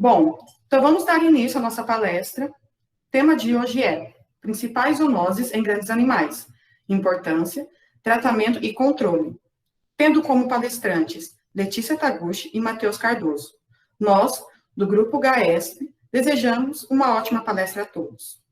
Bom, então vamos dar início à nossa palestra. O tema de hoje é Principais zoonoses em grandes animais, importância, tratamento e controle, tendo como palestrantes Letícia Taguchi e Matheus Cardoso. Nós, do Grupo HESP, desejamos uma ótima palestra a todos.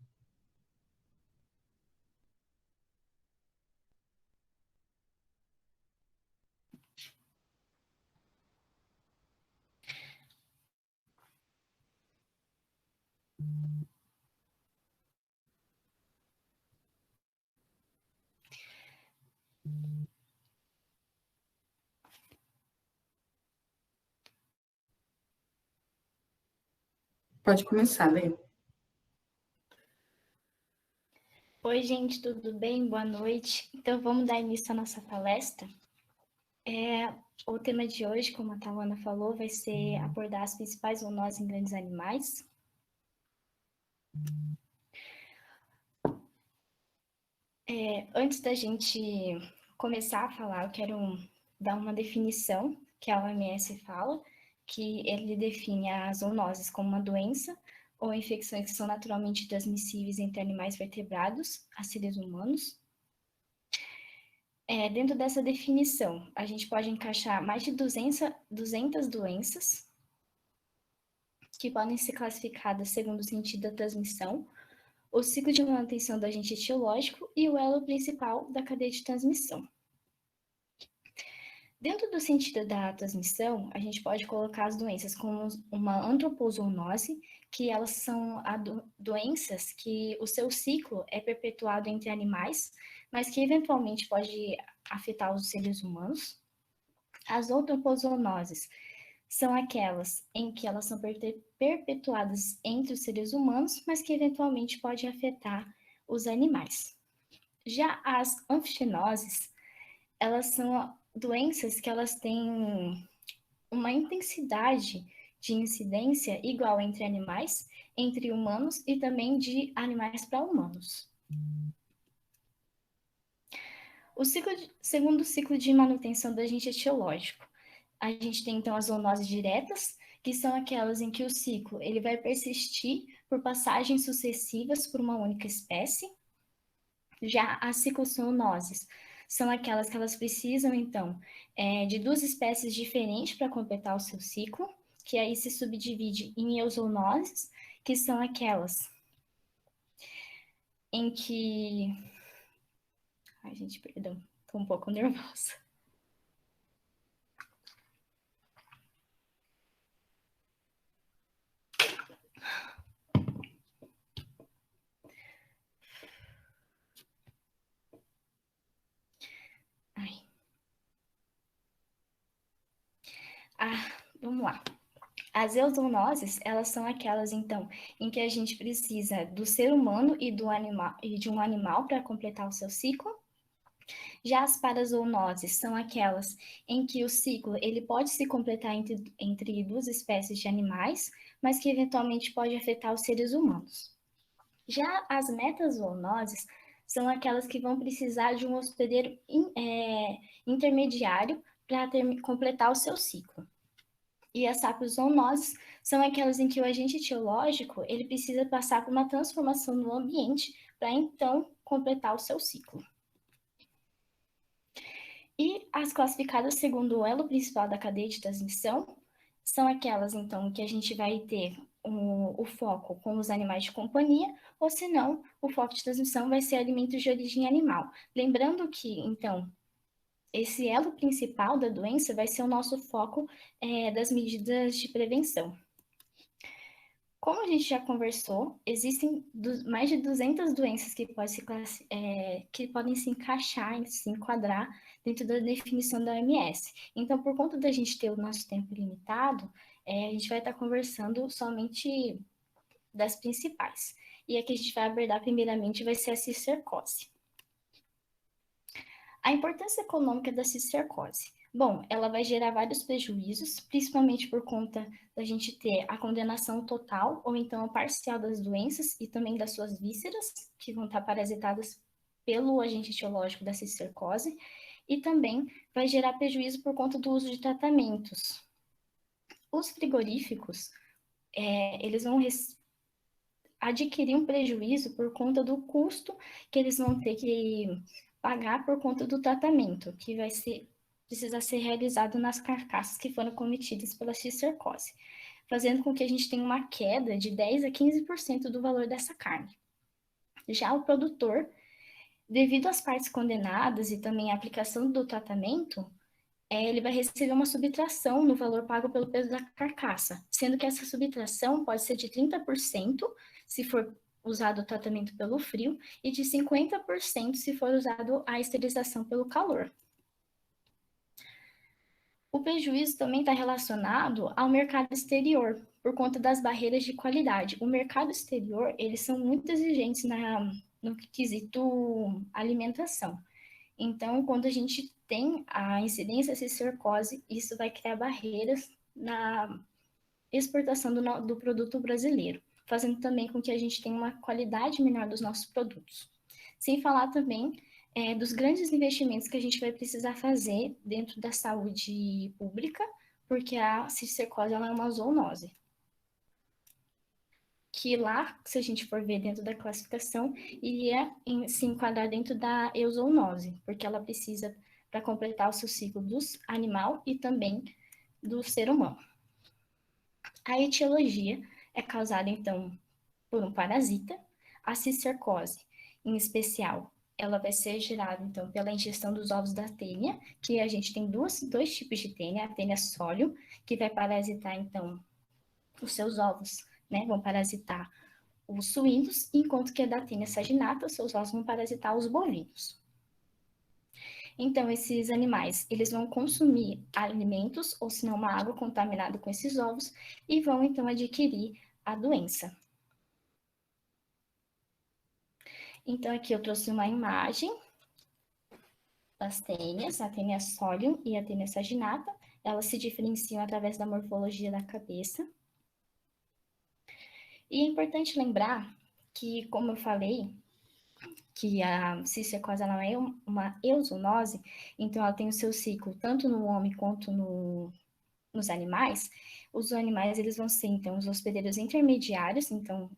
Pode começar, Lê. Oi, gente, tudo bem? Boa noite. Então, vamos dar início à nossa palestra. O tema de hoje, como a Tawana falou, vai ser abordar as principais zoonoses em grandes animais. Antes da gente começar a falar, eu quero dar uma definição que a OMS fala, que ele define as zoonoses como uma doença ou infecções que são naturalmente transmissíveis entre animais vertebrados a seres humanos. Dentro dessa definição, a gente pode encaixar mais de 200 doenças que podem ser classificadas segundo o sentido da transmissão, o ciclo de manutenção do agente etiológico e o elo principal da cadeia de transmissão. Dentro do sentido da transmissão, a gente pode colocar as doenças como uma antropozoonose, que elas são doenças que o seu ciclo é perpetuado entre animais, mas que eventualmente pode afetar os seres humanos. As antropozoonoses são aquelas em que elas são perpetuadas entre os seres humanos, mas que eventualmente pode afetar os animais. Já as anfitinoses, elas são doenças que elas têm uma intensidade de incidência igual entre animais, entre humanos e também de animais para humanos. Segundo ciclo de manutenção do agente etiológico, a gente tem então as zoonoses diretas, que são aquelas em que o ciclo ele vai persistir por passagens sucessivas por uma única espécie. Já as ciclozoonoses são aquelas que elas precisam, então, de duas espécies diferentes para completar o seu ciclo, que aí se subdivide em euzoonoses, que são aquelas em que... Ai, gente, perdão, tô um pouco nervosa. Vamos lá. As euzoonoses, elas são aquelas, então, em que a gente precisa do ser humano e de um animal para completar o seu ciclo. Já as parazoonoses são aquelas em que o ciclo ele pode se completar entre duas espécies de animais, mas que eventualmente pode afetar os seres humanos. Já as metazoonoses são aquelas que vão precisar de um hospedeiro intermediário para completar o seu ciclo. E as saprozoonoses são aquelas em que o agente etiológico ele precisa passar por uma transformação no ambiente para então completar o seu ciclo. E as classificadas segundo o elo principal da cadeia de transmissão são aquelas, então, que a gente vai ter o foco com os animais de companhia, ou se não, o foco de transmissão vai ser alimentos de origem animal. Lembrando que, então, esse elo principal da doença vai ser o nosso foco das medidas de prevenção. Como a gente já conversou, existem mais de 200 doenças que podem se encaixar, se enquadrar dentro da definição da OMS. Então, por conta da gente ter o nosso tempo limitado, a gente vai estar conversando somente das principais. E a que a gente vai abordar primeiramente vai ser a cistercose. A importância econômica da cistercose. Bom, ela vai gerar vários prejuízos, principalmente por conta da gente ter a condenação total ou então a parcial das doenças e também das suas vísceras, que vão estar parasitadas pelo agente etiológico da cistercose, e também vai gerar prejuízo por conta do uso de tratamentos. Os frigoríficos, eles vão adquirir um prejuízo por conta do custo que eles vão ter que pagar por conta do tratamento, que vai precisar ser realizado nas carcaças que foram cometidas pela cistercose, fazendo com que a gente tenha uma queda de 10 a 15% do valor dessa carne. Já o produtor, devido às partes condenadas e também à aplicação do tratamento, ele vai receber uma subtração no valor pago pelo peso da carcaça, sendo que essa subtração pode ser de 30% se for usado o tratamento pelo frio e de 50% se for usado a esterilização pelo calor. O prejuízo também está relacionado ao mercado exterior, por conta das barreiras de qualidade. O mercado exterior, eles são muito exigentes no quesito alimentação. Então, quando a gente tem a incidência de cistercose, isso vai criar barreiras na exportação do produto brasileiro, fazendo também com que a gente tenha uma qualidade menor dos nossos produtos. Sem falar também dos grandes investimentos que a gente vai precisar fazer dentro da saúde pública, porque a cistercose ela é uma zoonose. Que lá, se a gente for ver dentro da classificação, iria se enquadrar dentro da euzoonose, porque ela precisa para completar o seu ciclo do animal e também do ser humano. A etiologia é causada, então, por um parasita. A cistercose, em especial, ela vai ser gerada, então, pela ingestão dos ovos da tênia, que a gente tem dois tipos de tênia, a tênia sólio, que vai parasitar, então, os seus ovos, né, vão parasitar os suínos, enquanto que a da tênia saginata, os seus ovos vão parasitar os bovinos. Então, esses animais, eles vão consumir alimentos, ou se não uma água contaminada com esses ovos, e vão, então, adquirir a doença. Então, aqui eu trouxe uma imagem das tênias, a tênia solium e a tênia saginata. Elas se diferenciam através da morfologia da cabeça. E é importante lembrar que, como eu falei, que a cistercose ela é uma euzoonose, então ela tem o seu ciclo tanto no homem quanto nos animais. Os animais eles vão ser, então, os hospedeiros intermediários, então,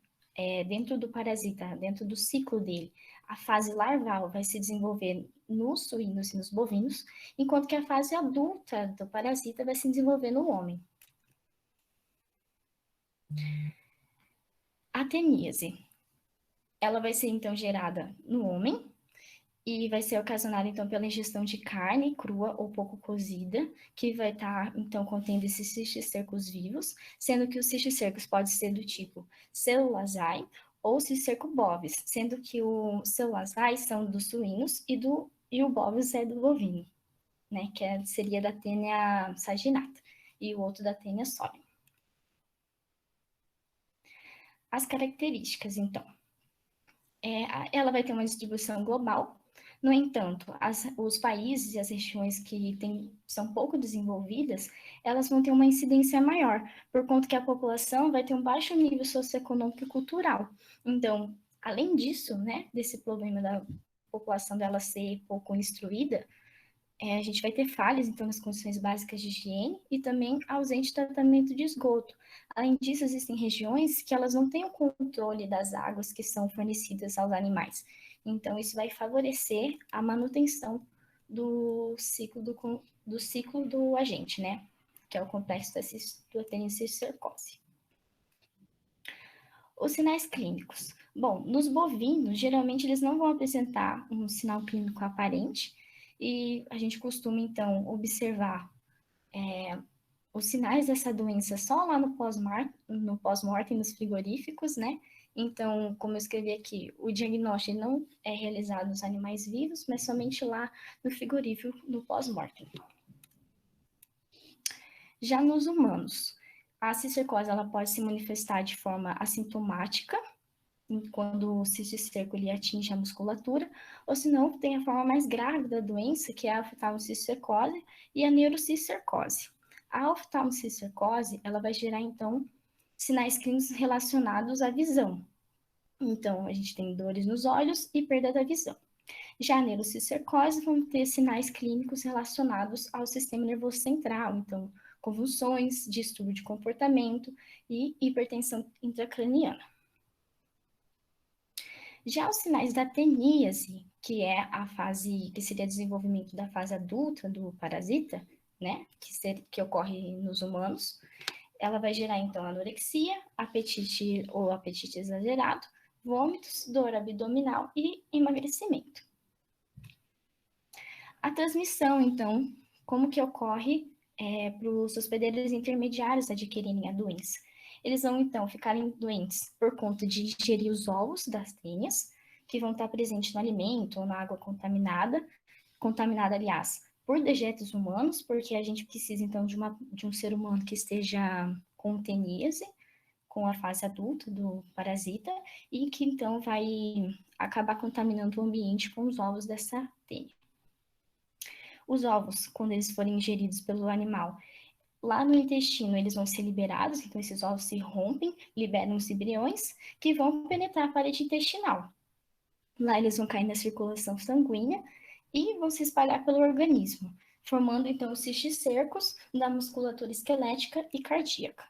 dentro do parasita, dentro do ciclo dele, a fase larval vai se desenvolver nos suínos e nos bovinos, enquanto que a fase adulta do parasita vai se desenvolver no homem. A teníase, ela vai ser, então, gerada no homem e vai ser ocasionada, então, pela ingestão de carne crua ou pouco cozida, que vai estar, então, contendo esses cisticercos vivos, sendo que os cisticercos podem ser do tipo celulosae ou cisticerco bovis, sendo que o celulosae são dos suínos e o bovis é do bovino, né, que seria da tênia saginata, e o outro da tênia solium. As características, então. Ela vai ter uma distribuição global. No entanto, os países e as regiões que são pouco desenvolvidas, elas vão ter uma incidência maior, por conta que a população vai ter um baixo nível socioeconômico e cultural. Então, além disso, né, desse problema da população dela ser pouco instruída, a gente vai ter falhas, então, nas condições básicas de higiene e também ausente de tratamento de esgoto. Além disso, existem regiões que elas não têm o controle das águas que são fornecidas aos animais. Então, isso vai favorecer a manutenção do ciclo do agente, né? Que é o complexo da cistercose. Os sinais clínicos. Bom, nos bovinos, geralmente eles não vão apresentar um sinal clínico aparente, e a gente costuma, então, observar os sinais dessa doença só lá no pós-mortem, nos frigoríficos, né? Então, como eu escrevi aqui, o diagnóstico não é realizado nos animais vivos, mas somente lá no frigorífico, no pós-mortem. Já nos humanos, a cistercose ela pode se manifestar de forma assintomática, quando o cisticerco ele atinge a musculatura, ou se não, tem a forma mais grave da doença, que é a oftalmocistercose e a neurocistercose. A oftalmocistercose, ela vai gerar, então, sinais clínicos relacionados à visão. Então, a gente tem dores nos olhos e perda da visão. Já a neurocistercose vão ter sinais clínicos relacionados ao sistema nervoso central, então, convulsões, distúrbio de comportamento e hipertensão intracraniana. Já os sinais da teníase, que é a fase, que seria desenvolvimento da fase adulta do parasita, né, que ocorre nos humanos, ela vai gerar, então, anorexia, apetite ou apetite exagerado, vômitos, dor abdominal e emagrecimento. A transmissão, então, como que ocorre para os hospedeiros intermediários adquirirem a doença? Eles vão, então, ficarem doentes por conta de ingerir os ovos das tênias, que vão estar presentes no alimento ou na água contaminada, aliás, por dejetos humanos, porque a gente precisa, então, de um ser humano que esteja com teníase, com a fase adulta do parasita, e que, então, vai acabar contaminando o ambiente com os ovos dessa tênia. Os ovos, quando eles forem ingeridos pelo animal, lá no intestino, eles vão ser liberados, então esses ovos se rompem, liberam os embriões, que vão penetrar a parede intestinal. Lá eles vão cair na circulação sanguínea e vão se espalhar pelo organismo, formando então os cisticercos da musculatura esquelética e cardíaca.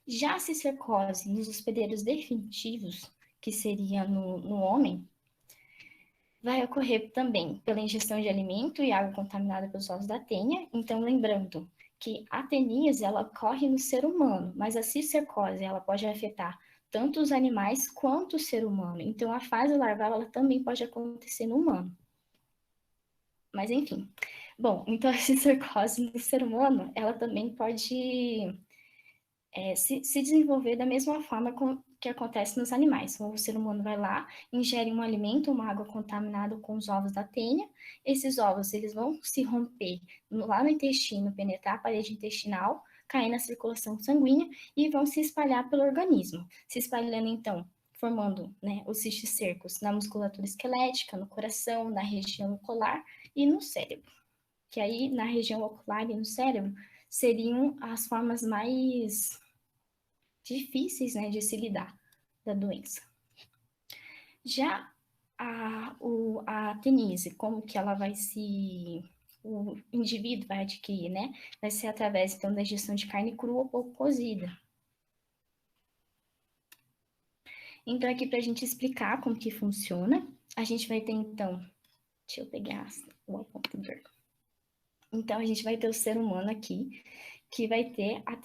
Já a cistercose nos hospedeiros definitivos, que seria no homem, vai ocorrer também pela ingestão de alimento e água contaminada pelos ovos da tênia. Então, lembrando que a teníase, ela ocorre no ser humano, mas a cistercose, ela pode afetar tanto os animais quanto o ser humano. Então, a fase larval, ela também pode acontecer no humano. Mas, enfim. Bom, então a cistercose no ser humano, ela também pode se desenvolver da mesma forma que acontece nos animais. O ser humano vai lá, ingere um alimento, uma água contaminada com os ovos da tênia. Esses ovos, eles vão se romper lá no intestino, penetrar a parede intestinal, cair na circulação sanguínea e vão se espalhar pelo organismo. Se espalhando, então, formando, né, os cisticercos na musculatura esquelética, no coração, na região ocular e no cérebro. Que aí, na região ocular e no cérebro, seriam as formas mais difíceis, né, de se lidar da doença. Já a teníase, como que ela o indivíduo vai adquirir, né? Vai ser através, então, da ingestão de carne crua ou pouco cozida. Então, aqui para a gente explicar como que funciona, a gente vai ter, então, deixa eu pegar o apontador. Então, a gente vai ter o ser humano aqui, que vai ter a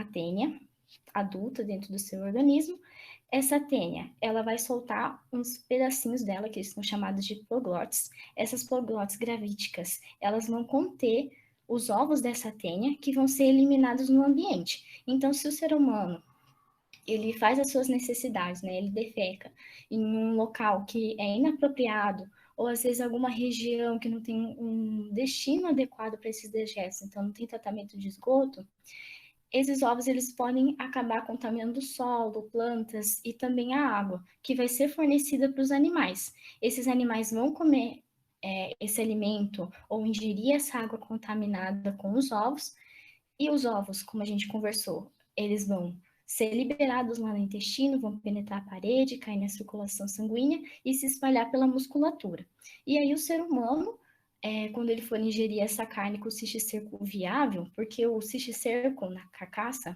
tênia adulta dentro do seu organismo. Essa tênia, ela vai soltar uns pedacinhos dela, que são chamados de proglotes. Essas proglotes gravídicas, elas vão conter os ovos dessa tênia, que vão ser eliminados no ambiente. Então, se o ser humano ele faz as suas necessidades, né? Ele defeca em um local que é inapropriado, ou às vezes alguma região que não tem um destino adequado para esses dejetos, então não tem tratamento de esgoto, esses ovos eles podem acabar contaminando o solo, plantas e também a água, que vai ser fornecida para os animais. Esses animais vão comer esse alimento ou ingerir essa água contaminada com os ovos, e os ovos, como a gente conversou, eles vão ser liberados lá no intestino, vão penetrar a parede, cair na circulação sanguínea e se espalhar pela musculatura. E aí o ser humano, quando ele for ingerir essa carne com o cisticerco viável, porque o cisticerco na carcaça,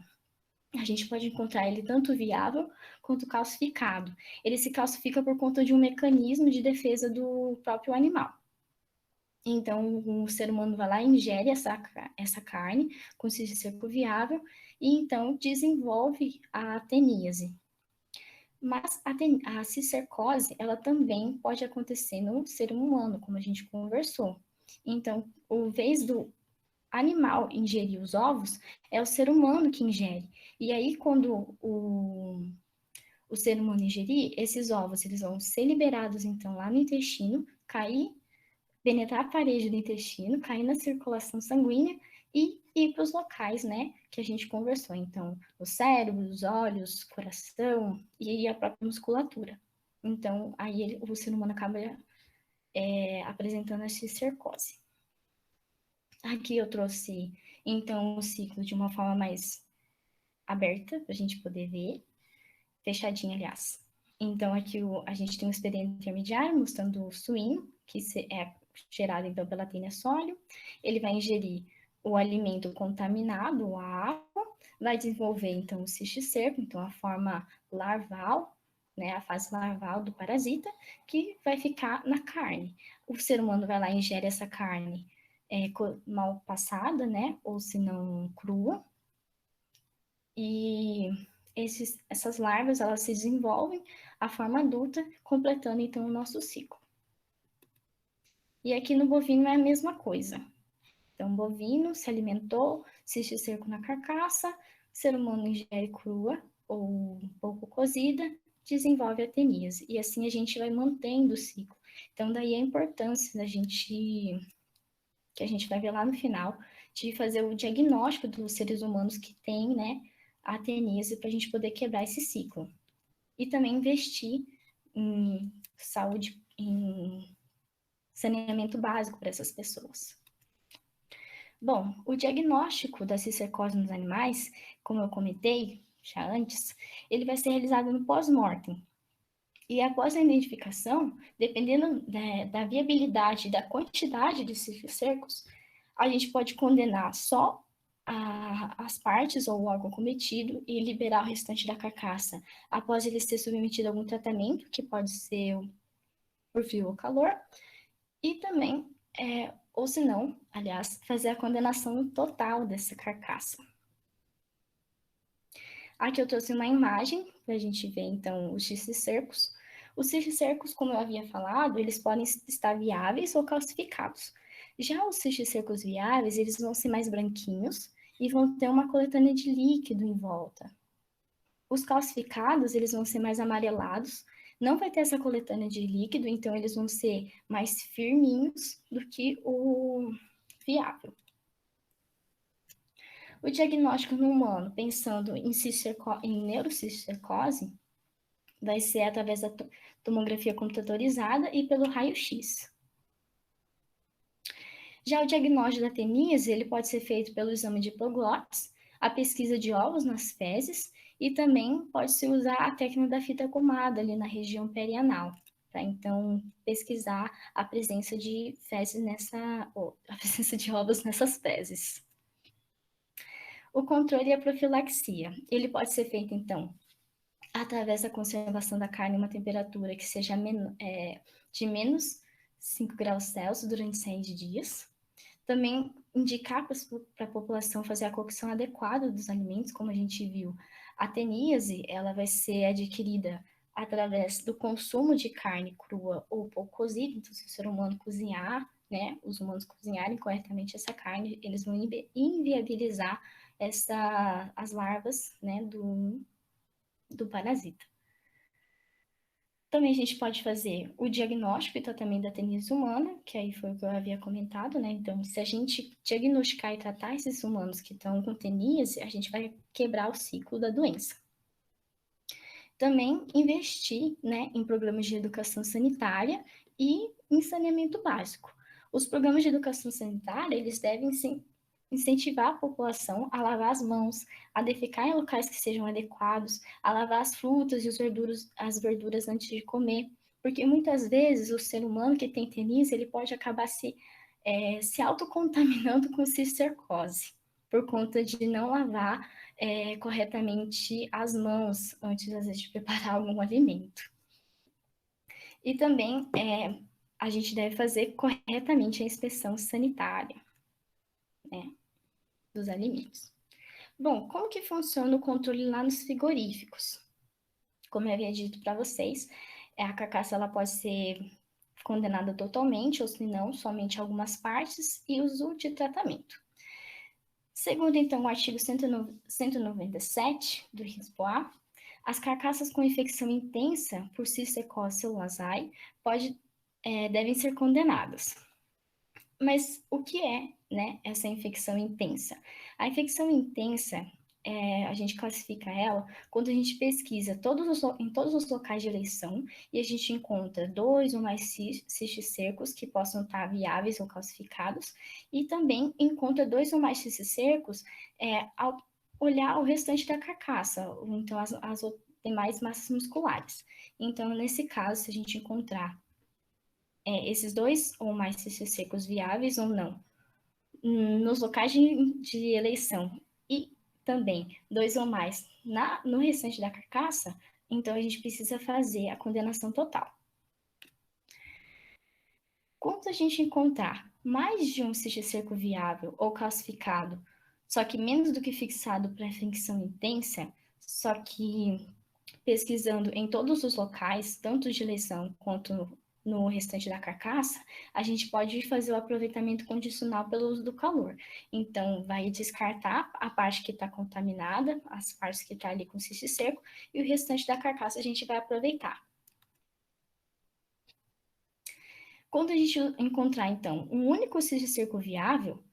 a gente pode encontrar ele tanto viável quanto calcificado. Ele se calcifica por conta de um mecanismo de defesa do próprio animal. Então, o ser humano vai lá e ingere essa carne com cisticerco viável e, então, desenvolve a teníase. Mas a cistercose, ela também pode acontecer no ser humano, como a gente conversou. Então, o vez do animal ingerir os ovos, é o ser humano que ingere. E aí, quando o ser humano ingerir, esses ovos, eles vão ser liberados, então, lá no intestino, penetrar a parede do intestino, cair na circulação sanguínea e ir para os locais, né, que a gente conversou. Então, o cérebro, os olhos, coração e a própria musculatura. Então, aí o ser humano acaba apresentando a cistercose. Aqui eu trouxe, então, o ciclo de uma forma mais aberta, para a gente poder ver, fechadinha, aliás. Então, aqui a gente tem um expediente intermediário mostrando o suíno, que é gerado, então, pela tênia sóleo. Ele vai ingerir o alimento contaminado, a água, vai desenvolver, então, o cisticerco, então, a forma larval, né, a fase larval do parasita, que vai ficar na carne. O ser humano vai lá e ingere essa carne mal passada, né, ou se não crua, e essas larvas, elas se desenvolvem à forma adulta, completando, então, o nosso ciclo. E aqui no bovino é a mesma coisa. Então, o bovino se alimentou, cisticerco na carcaça, o ser humano ingere crua ou um pouco cozida, desenvolve a teníase. E assim a gente vai mantendo o ciclo. Então, daí a importância da gente, que a gente vai ver lá no final, de fazer o diagnóstico dos seres humanos que têm, né, a teníase, para a gente poder quebrar esse ciclo. E também investir em saúde, em saneamento básico para essas pessoas. Bom, o diagnóstico da cistercose nos animais, como eu comentei já antes, ele vai ser realizado no pós-mortem. E após a identificação, dependendo da viabilidade e da quantidade de cisticercos, a gente pode condenar só as partes ou o órgão cometido e liberar o restante da carcaça após ele ser submetido a algum tratamento, que pode ser por frio ou calor, e também, ou se não, aliás, fazer a condenação total dessa carcaça. Aqui eu trouxe uma imagem para a gente ver, então, os cisticercos. Os cisticercos, como eu havia falado, eles podem estar viáveis ou calcificados. Já os cisticercos viáveis, eles vão ser mais branquinhos e vão ter uma coletânea de líquido em volta. Os calcificados, eles vão ser mais amarelados, não vai ter essa coletânea de líquido, então eles vão ser mais firminhos do que o viável. O diagnóstico no humano, pensando em neurocistercose, vai ser através da tomografia computadorizada e pelo raio-x. Já o diagnóstico da teníase, ele pode ser feito pelo exame de hipoglotes, a pesquisa de ovos nas fezes e também pode-se usar a técnica da fita comada ali na região perianal, para então pesquisar a presença de fezes a presença de ovos nessas fezes. O controle e a profilaxia, ele pode ser feito então através da conservação da carne em uma temperatura que seja de menos 5 graus Celsius durante 6 dias. Também indicar para a população fazer a cocção adequada dos alimentos, como a gente viu. A teníase, ela vai ser adquirida através do consumo de carne crua ou pouco cozida, então se o ser humano cozinhar, né, os humanos cozinharem corretamente essa carne, eles vão inviabilizar as larvas, né, do parasita. Também a gente pode fazer o diagnóstico e tratamento da teníase humana, que aí foi o que eu havia comentado, né? Então, se a gente diagnosticar e tratar esses humanos que estão com teníase, a gente vai quebrar o ciclo da doença. Também investir, né, em programas de educação sanitária e em saneamento básico. Os programas de educação sanitária, eles devem incentivar a população a lavar as mãos, a defecar em locais que sejam adequados, a lavar as frutas e as verduras antes de comer, porque muitas vezes o ser humano que tem teníase, ele pode acabar se autocontaminando com cistercose, por conta de não lavar corretamente as mãos antes, às vezes, de preparar algum alimento. E também a gente deve fazer corretamente a inspeção sanitária, né, dos alimentos. Bom, como que funciona o controle lá nos frigoríficos? Como eu havia dito para vocês, a carcaça ela pode ser condenada totalmente, ou se não, somente algumas partes, e uso de tratamento. Segundo, então, o artigo 197 do RISPOA, as carcaças com infecção intensa por cistercose celulosae devem ser condenadas. Mas o que é, né, essa infecção intensa? A infecção intensa, a gente classifica ela quando a gente pesquisa em todos os locais de eleição e a gente encontra 2 ou mais cisticercos que possam estar viáveis ou calcificados e também encontra 2 ou mais cisticercos ao olhar o restante da carcaça, ou então as demais massas musculares. Então, nesse caso, se a gente encontrar esses 2 ou mais cisticercos viáveis ou não nos locais de eleição e também 2 ou mais no restante da carcaça, então a gente precisa fazer a condenação total. Quando a gente encontrar mais de um cisticerco viável ou calcificado, só que menos do que fixado para fricção intensa, só que pesquisando em todos os locais, tanto de eleição quanto no restante da carcaça, a gente pode fazer o aproveitamento condicional pelo uso do calor. Então, vai descartar a parte que está contaminada, as partes que estão ali com cisticerco, e o restante da carcaça a gente vai aproveitar. Quando a gente encontrar, então, um único cisticerco viável,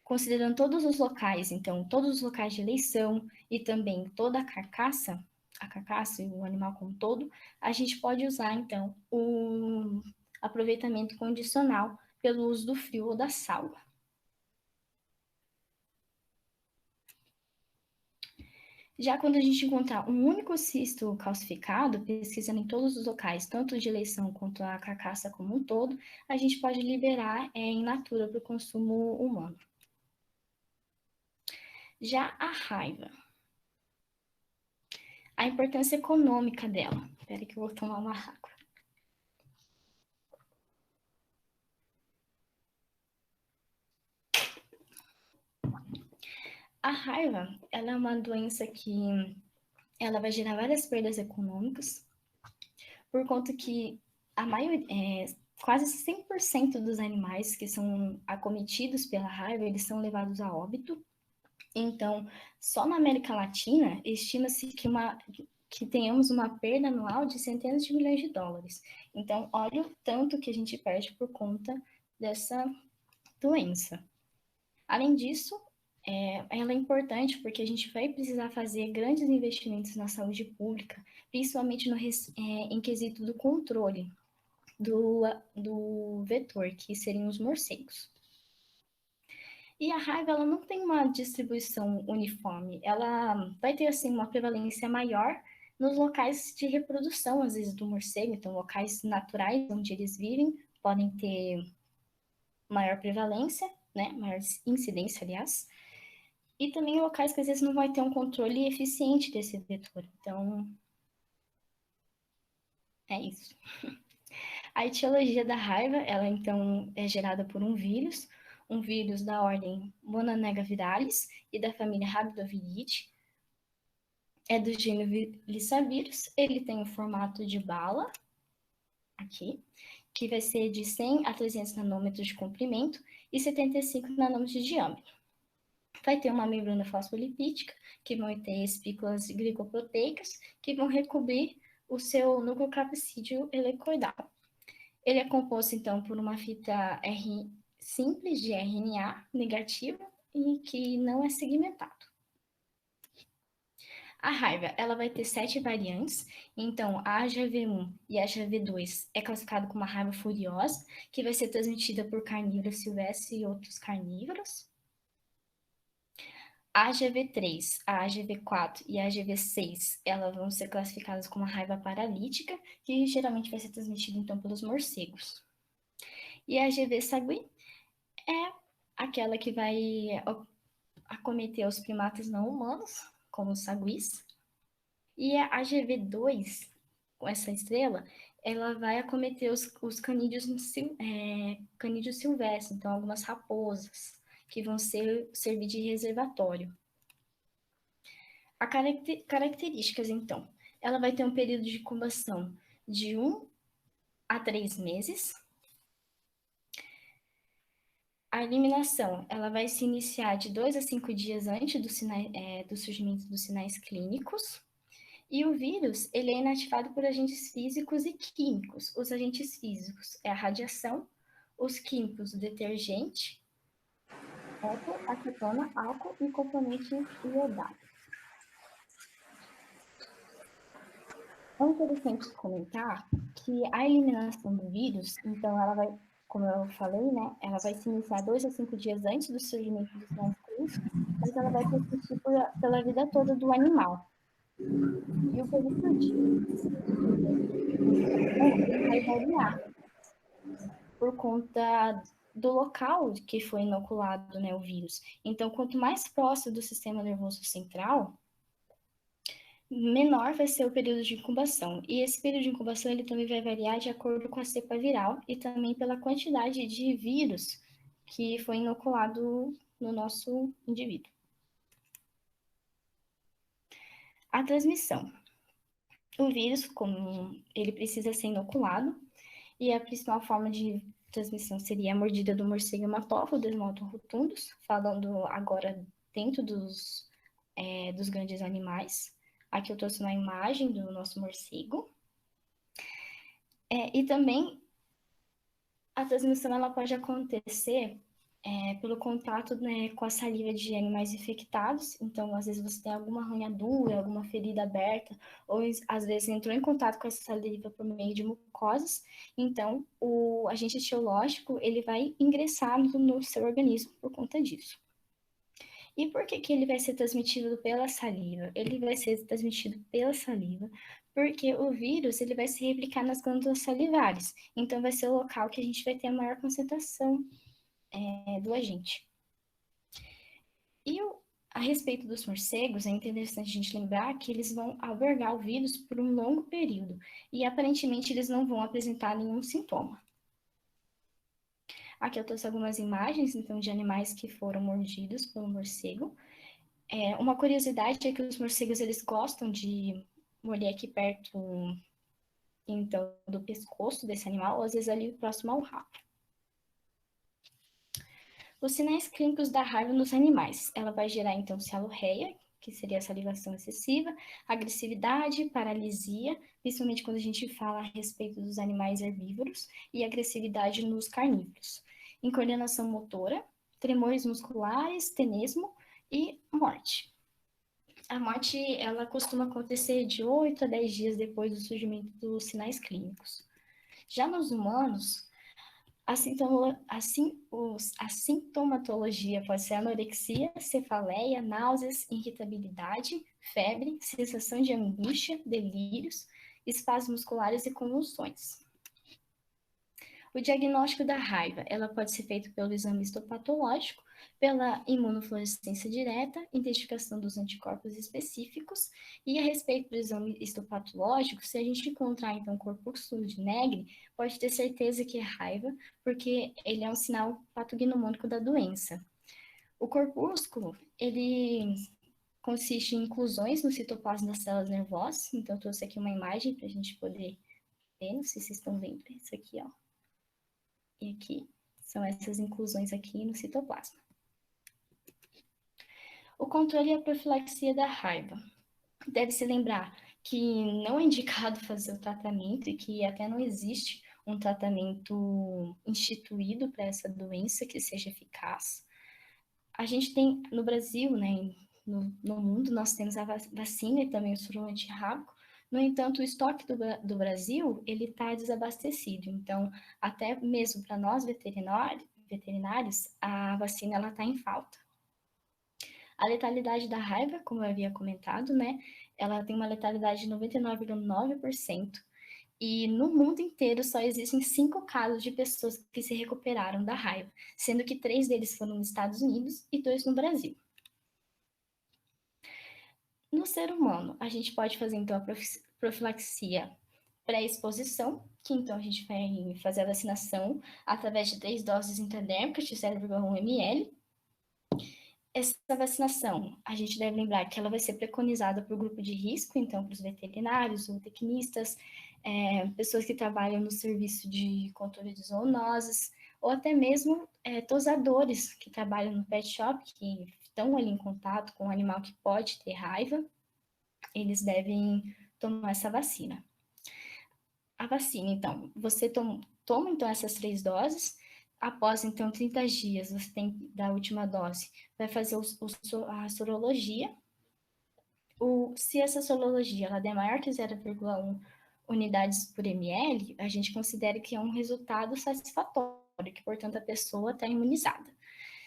considerando todos os locais, então, todos os locais de eleição e também toda a carcaça e o animal como um todo, a gente pode usar, então, o aproveitamento condicional pelo uso do frio ou da salva. Já quando a gente encontrar um único cisto calcificado, pesquisando em todos os locais, tanto de eleição quanto a carcaça como um todo, a gente pode liberar in natura para o consumo humano. Já a raiva. A importância econômica dela. Espera que eu vou tomar uma água. A raiva, ela é uma doença que ela vai gerar várias perdas econômicas, por conta que a maioria, quase 100% dos animais que são acometidos pela raiva, eles são levados a óbito. Então, só na América Latina, estima-se que tenhamos uma perda anual de centenas de milhões de dólares. Então, olha o tanto que a gente perde por conta dessa doença. Além disso, ela é importante porque a gente vai precisar fazer grandes investimentos na saúde pública, principalmente em quesito do controle do vetor, que seriam os morcegos. E a raiva, ela não tem uma distribuição uniforme, ela vai ter, assim, uma prevalência maior nos locais de reprodução, às vezes, do morcego, então locais naturais onde eles vivem podem ter maior prevalência, né, maior incidência, aliás, e também locais que às vezes não vai ter um controle eficiente desse vetor. Então, é isso. A etiologia da raiva, ela então é gerada por um vírus da ordem Mononegavirales e da família Rhabdoviridae. É do gênero Lyssavirus, ele tem o formato de bala, aqui, que vai ser de 100 a 300 nanômetros de comprimento e 75 nanômetros de diâmetro. Vai ter uma membrana fosfolipídica, que vão ter espículas glicoproteicas, que vão recobrir o seu núcleo capsídeo helicoidal. Ele é composto, então, por uma fita simples de RNA negativa e que não é segmentado. A raiva, ela vai ter 7 variantes, então a HV1 e a HV2 é classificado como uma raiva furiosa, que vai ser transmitida por carnívoros silvestres e outros carnívoros. A HV3, a HV4 e a HV6, elas vão ser classificadas como uma raiva paralítica, que geralmente vai ser transmitida, então, pelos morcegos. E a HV sagui é aquela que vai acometer os primatas não humanos, como os saguis. E a AGV2, com essa estrela, ela vai acometer os canídeos silvestres, então algumas raposas, que vão servir de reservatório. As características, então, ela vai ter um período de incubação de 1 a 3 meses. A eliminação, ela vai se iniciar de 2 a 5 dias antes do surgimento dos sinais clínicos. E o vírus, ele é inativado por agentes físicos e químicos. Os agentes físicos é a radiação, os químicos, o detergente, acetona, álcool e componentes iodados. É interessante comentar que a eliminação do vírus, então ela vai, como eu falei, né, ela vai se iniciar 2 a 5 dias antes do surgimento dos sinais clínicos, mas ela vai persistir pela vida toda do animal. E o período de vai variar por conta do local que foi inoculado, né, o vírus. Então, quanto mais próximo do sistema nervoso central, menor vai ser o período de incubação. E esse período de incubação ele também vai variar de acordo com a cepa viral e também pela quantidade de vírus que foi inoculado no nosso indivíduo. A transmissão. O vírus, como ele precisa ser inoculado, e a principal forma de transmissão seria a mordida do morcego hematófago, Desmodium rotundus, falando agora dentro dos grandes animais. Aqui eu trouxe uma imagem do nosso morcego. E também a transmissão ela pode acontecer pelo contato, né, com a saliva de animais infectados. Então, às vezes você tem alguma arranhadura, alguma ferida aberta, ou às vezes entrou em contato com essa saliva por meio de mucosas. Então, o agente etiológico ele vai ingressar no seu organismo por conta disso. E por que ele vai ser transmitido pela saliva? Ele vai ser transmitido pela saliva porque o vírus ele vai se replicar nas glândulas salivares. Então, vai ser o local que a gente vai ter a maior concentração do agente. E a respeito dos morcegos, é interessante a gente lembrar que eles vão albergar o vírus por um longo período e aparentemente eles não vão apresentar nenhum sintoma. Aqui eu trouxe algumas imagens, então, de animais que foram mordidos pelo morcego. Uma curiosidade é que os morcegos, eles gostam de morder aqui perto, então, do pescoço desse animal, ou às vezes ali próximo ao rabo. Os sinais clínicos da raiva nos animais. Ela vai gerar, então, cialorreia, que seria a salivação excessiva, agressividade, paralisia, principalmente quando a gente fala a respeito dos animais herbívoros, e agressividade nos carnívoros. Incoordenação motora, tremores musculares, tenesmo e morte. A morte, ela costuma acontecer de 8 a 10 dias depois do surgimento dos sinais clínicos. Já nos humanos, a sintomatologia pode ser anorexia, cefaleia, náuseas, irritabilidade, febre, sensação de angústia, delírios, espasmos musculares e convulsões. O diagnóstico da raiva, ela pode ser feito pelo exame histopatológico, pela imunofluorescência direta, identificação dos anticorpos específicos, e a respeito do exame histopatológico, se a gente encontrar, então, corpúsculo de Negri, pode ter certeza que é raiva, porque ele é um sinal patognomônico da doença. O corpúsculo, ele consiste em inclusões no citoplasma das células nervosas, então eu trouxe aqui uma imagem para a gente poder ver, não sei se vocês estão vendo isso aqui, ó. E aqui são essas inclusões aqui no citoplasma. O controle e a profilaxia da raiva. Deve-se lembrar que não é indicado fazer o tratamento e que até não existe um tratamento instituído para essa doença que seja eficaz. A gente tem no Brasil, né, no mundo, nós temos a vacina e também o soro antirrábico. No entanto, o estoque do Brasil, ele está desabastecido. Então, até mesmo para nós veterinários, a vacina ela está em falta. A letalidade da raiva, como eu havia comentado, né, ela tem uma letalidade de 99,9%. E no mundo inteiro só existem 5 casos de pessoas que se recuperaram da raiva, sendo que 3 deles foram nos Estados Unidos e 2 no Brasil. No ser humano, a gente pode fazer, então, a profilaxia pré-exposição, que então a gente vai fazer a vacinação através de 3 doses intradérmicas de 0,1 ml. Essa vacinação, a gente deve lembrar que ela vai ser preconizada para o grupo de risco, então para os veterinários, zootecnistas, pessoas que trabalham no serviço de controle de zoonoses, ou até mesmo tosadores que trabalham no pet shop, que estão ali em contato com um animal que pode ter raiva, eles devem tomar essa vacina. A vacina, então, você toma então essas 3 doses, após então 30 dias, você tem da última dose, vai fazer a sorologia. Se essa sorologia ela der maior que 0,1 unidades por ml, a gente considera que é um resultado satisfatório, que portanto a pessoa está imunizada.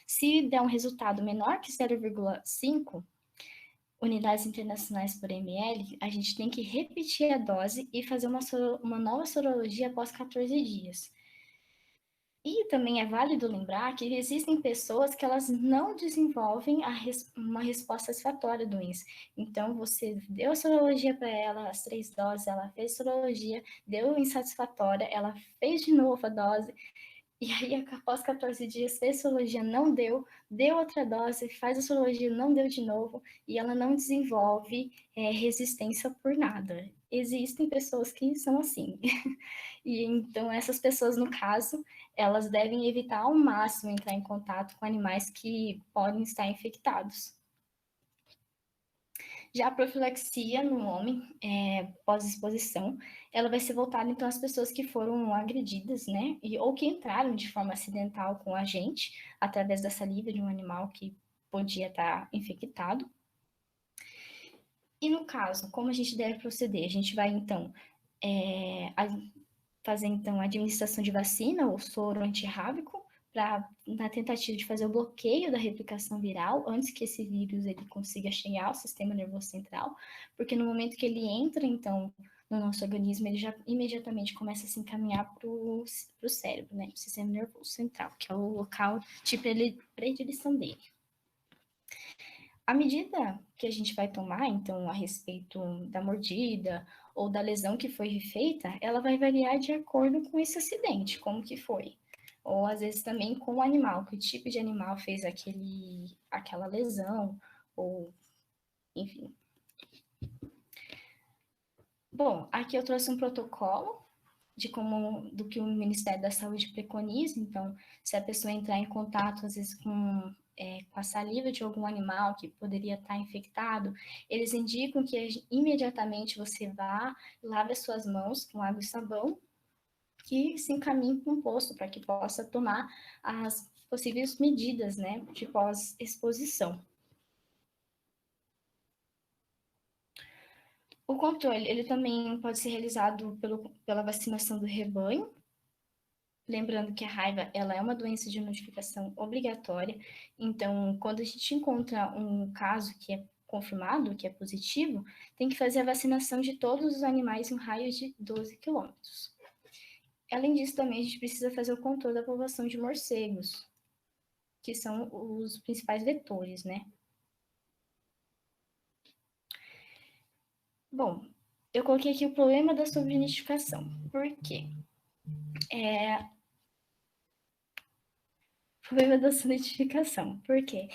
Se der um resultado menor que 0,5 unidades internacionais por ml, a gente tem que repetir a dose e fazer uma nova sorologia após 14 dias. E também é válido lembrar que existem pessoas que elas não desenvolvem uma resposta satisfatória à doença. Então, você deu a sorologia para ela, as 3 doses, ela fez sorologia, deu insatisfatória, ela fez de novo a dose, e aí, após 14 dias, fez sorologia, não deu, deu outra dose, faz a sorologia, não deu de novo, e ela não desenvolve resistência por nada. Existem pessoas que são assim. E então, essas pessoas, no caso, elas devem evitar ao máximo entrar em contato com animais que podem estar infectados. Já a profilaxia no homem, pós-exposição, ela vai ser voltada, então, às pessoas que foram agredidas, né, ou que entraram de forma acidental com a gente, através da saliva de um animal que podia estar infectado. E no caso, como a gente deve proceder? A gente vai, então, fazer, então, a administração de vacina ou soro antirrábico, na tentativa de fazer o bloqueio da replicação viral antes que esse vírus ele consiga chegar ao sistema nervoso central, porque no momento que ele entra, então, no nosso organismo, ele já imediatamente começa a se encaminhar para o cérebro, né, para o sistema nervoso central, que é o local de predileção dele. A medida que a gente vai tomar, então, a respeito da mordida ou da lesão que foi feita, ela vai variar de acordo com esse acidente, como que foi. Ou, às vezes, também com o animal, que tipo de animal fez aquela lesão, ou, enfim. Bom, aqui eu trouxe um protocolo do que o Ministério da Saúde preconiza. Então, se a pessoa entrar em contato, às vezes, com a saliva de algum animal que poderia estar infectado, eles indicam que imediatamente você vá, lave as suas mãos com água e sabão, que se encaminhe para um posto para que possa tomar as possíveis medidas, né, de pós-exposição. O controle, ele também pode ser realizado pela vacinação do rebanho, lembrando que a raiva, ela é uma doença de notificação obrigatória, então, quando a gente encontra um caso que é confirmado, que é positivo, tem que fazer a vacinação de todos os animais em um raio de 12 quilômetros. Além disso, também a gente precisa fazer o controle da população de morcegos, que são os principais vetores, né? Bom, eu coloquei aqui o problema da sobrenidificação. Por quê? Problema da sobrenidificação. Por quê?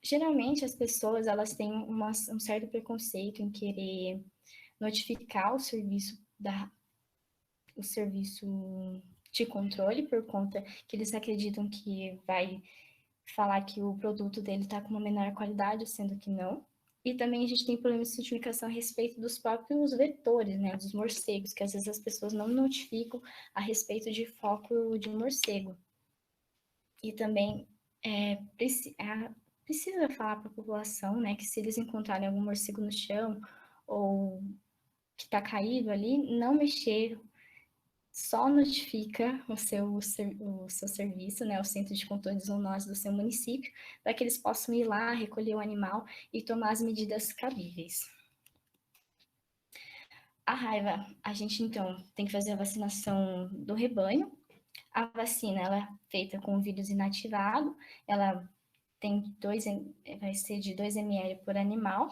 Geralmente as pessoas elas têm um certo preconceito em querer notificar o serviço de controle por conta que eles acreditam que vai falar que o produto dele está com uma menor qualidade, sendo que não. E também a gente tem problemas de notificação a respeito dos próprios vetores, né, dos morcegos, que às vezes as pessoas não notificam a respeito de foco de morcego. E também precisa falar para a população, né, que se eles encontrarem algum morcego no chão ou que está caído ali, não mexer, só notifica o seu serviço, né, o Centro de Controle de Zoonose do seu município, para que eles possam ir lá, recolher o animal e tomar as medidas cabíveis. A raiva, a gente então tem que fazer a vacinação do rebanho. A vacina, ela é feita com o vírus inativado, ela vai ser de 2 ml por animal.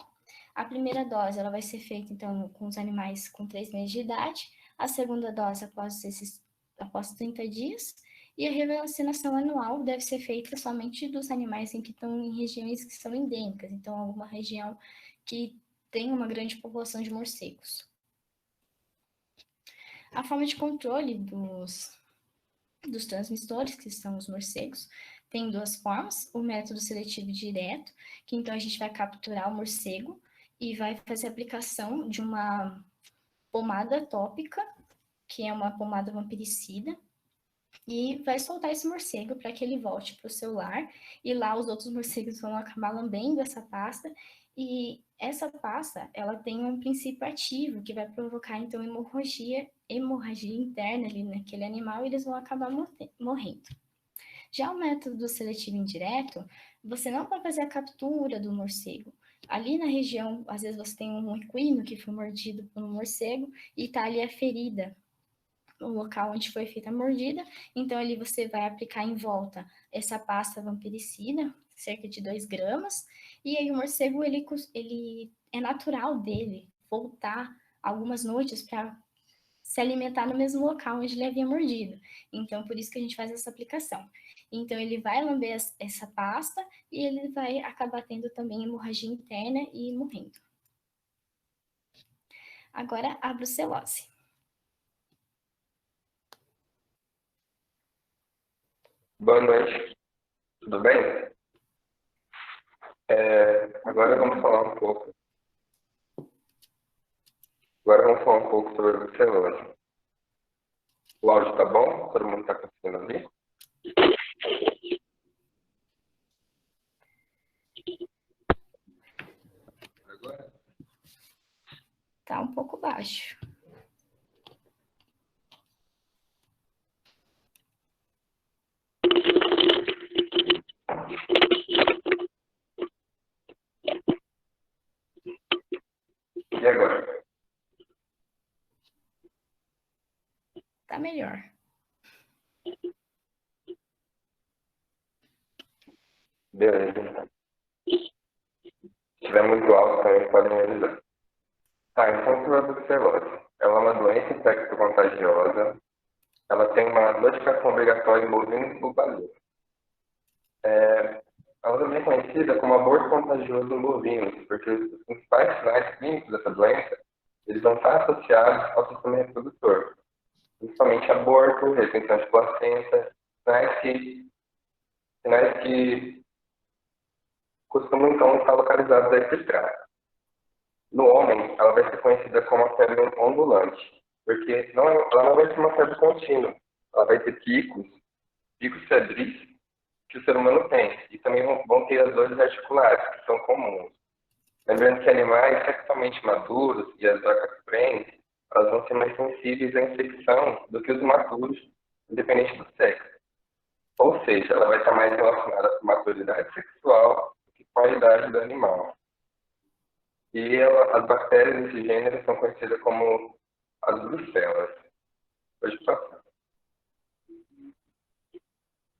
A primeira dose, ela vai ser feita, então, com os animais com 3 meses de idade. A segunda dose após 30 dias. E a revacinação anual deve ser feita somente dos animais que estão em regiões que são endêmicas. Então, alguma região que tem uma grande população de morcegos. A forma de controle dos transmissores, que são os morcegos, tem 2 formas. O método seletivo direto, que então a gente vai capturar o morcego e vai fazer a aplicação de uma pomada tópica, que é uma pomada vampiricida, e vai soltar esse morcego para que ele volte para o seu lar, e lá os outros morcegos vão acabar lambendo essa pasta, e essa pasta, ela tem um princípio ativo, que vai provocar, então, hemorragia interna ali naquele animal, e eles vão acabar morrendo. Já o método seletivo indireto, você não vai fazer a captura do morcego. Ali na região, às vezes você tem um equino que foi mordido por um morcego, e está ali a ferida no local onde foi feita a mordida. Então, ali você vai aplicar em volta essa pasta vampiricida, cerca de 2 gramas. E aí o morcego, ele é natural dele voltar algumas noites para se alimentar no mesmo local onde ele havia mordido. Então, por isso que a gente faz essa aplicação. Então, ele vai lamber essa pasta e ele vai acabar tendo também hemorragia interna e morrendo. Agora, a brucelose. Boa noite, tudo bem? Agora vamos falar um pouco. Sobre a brucelose. O áudio tá bom? Todo mundo está conseguindo ouvir? Agora? Tá um pouco baixo. E agora? Tá melhor. Beleza, então. Se estiver muito alto também podem me avisar. Tá, então sobre a brucelose. Ela é uma doença infecto-contagiosa. Ela tem uma notificação obrigatória em bovinos e bubalinos. Ela também é conhecida como aborto contagioso em bovinos, porque os principais sinais clínicos dessa doença, eles vão estar associados ao sistema reprodutor, principalmente aborto, retenção de placenta, sinais que costumam então estar localizados aí por trás. No homem, ela vai ser conhecida como a febre ondulante, porque ela não vai ser uma febre contínua, ela vai ter picos febris, que o ser humano tem, e também vão ter as dores articulares, que são comuns. Lembrando que animais sexualmente maduros e as vacas prenhes, elas vão ser mais sensíveis à infecção do que os maturos, independente do sexo. Ou seja, ela vai estar mais relacionada com maturidade sexual do que com a idade do animal. E as bactérias desse gênero são conhecidas como as brucelas. Pode passar.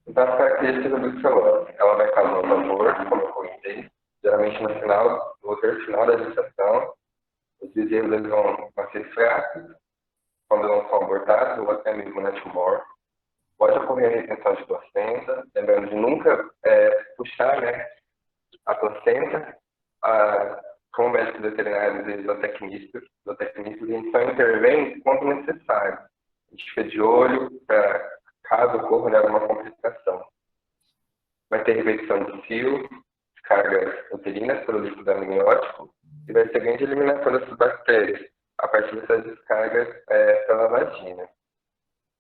Então, as características da brucelose. Ela vai causar vapor, como eu comentei, geralmente no terço final da gestação. Os bezerros eles vão ser fracos quando não são abortados, ou até mesmo na tumor. Pode ocorrer a retenção de placenta, lembrando de nunca puxar, né, a placenta. Como médicos veterinários e zootecnistas, a gente só intervém quando necessário. A gente fica de olho para caso ocorra, né, alguma complicação. Vai ter repetição de cio, descargas uterinas pelo líquido amniótico e vai ser grande eliminação dessas bactérias a partir dessas descargas pela vagina.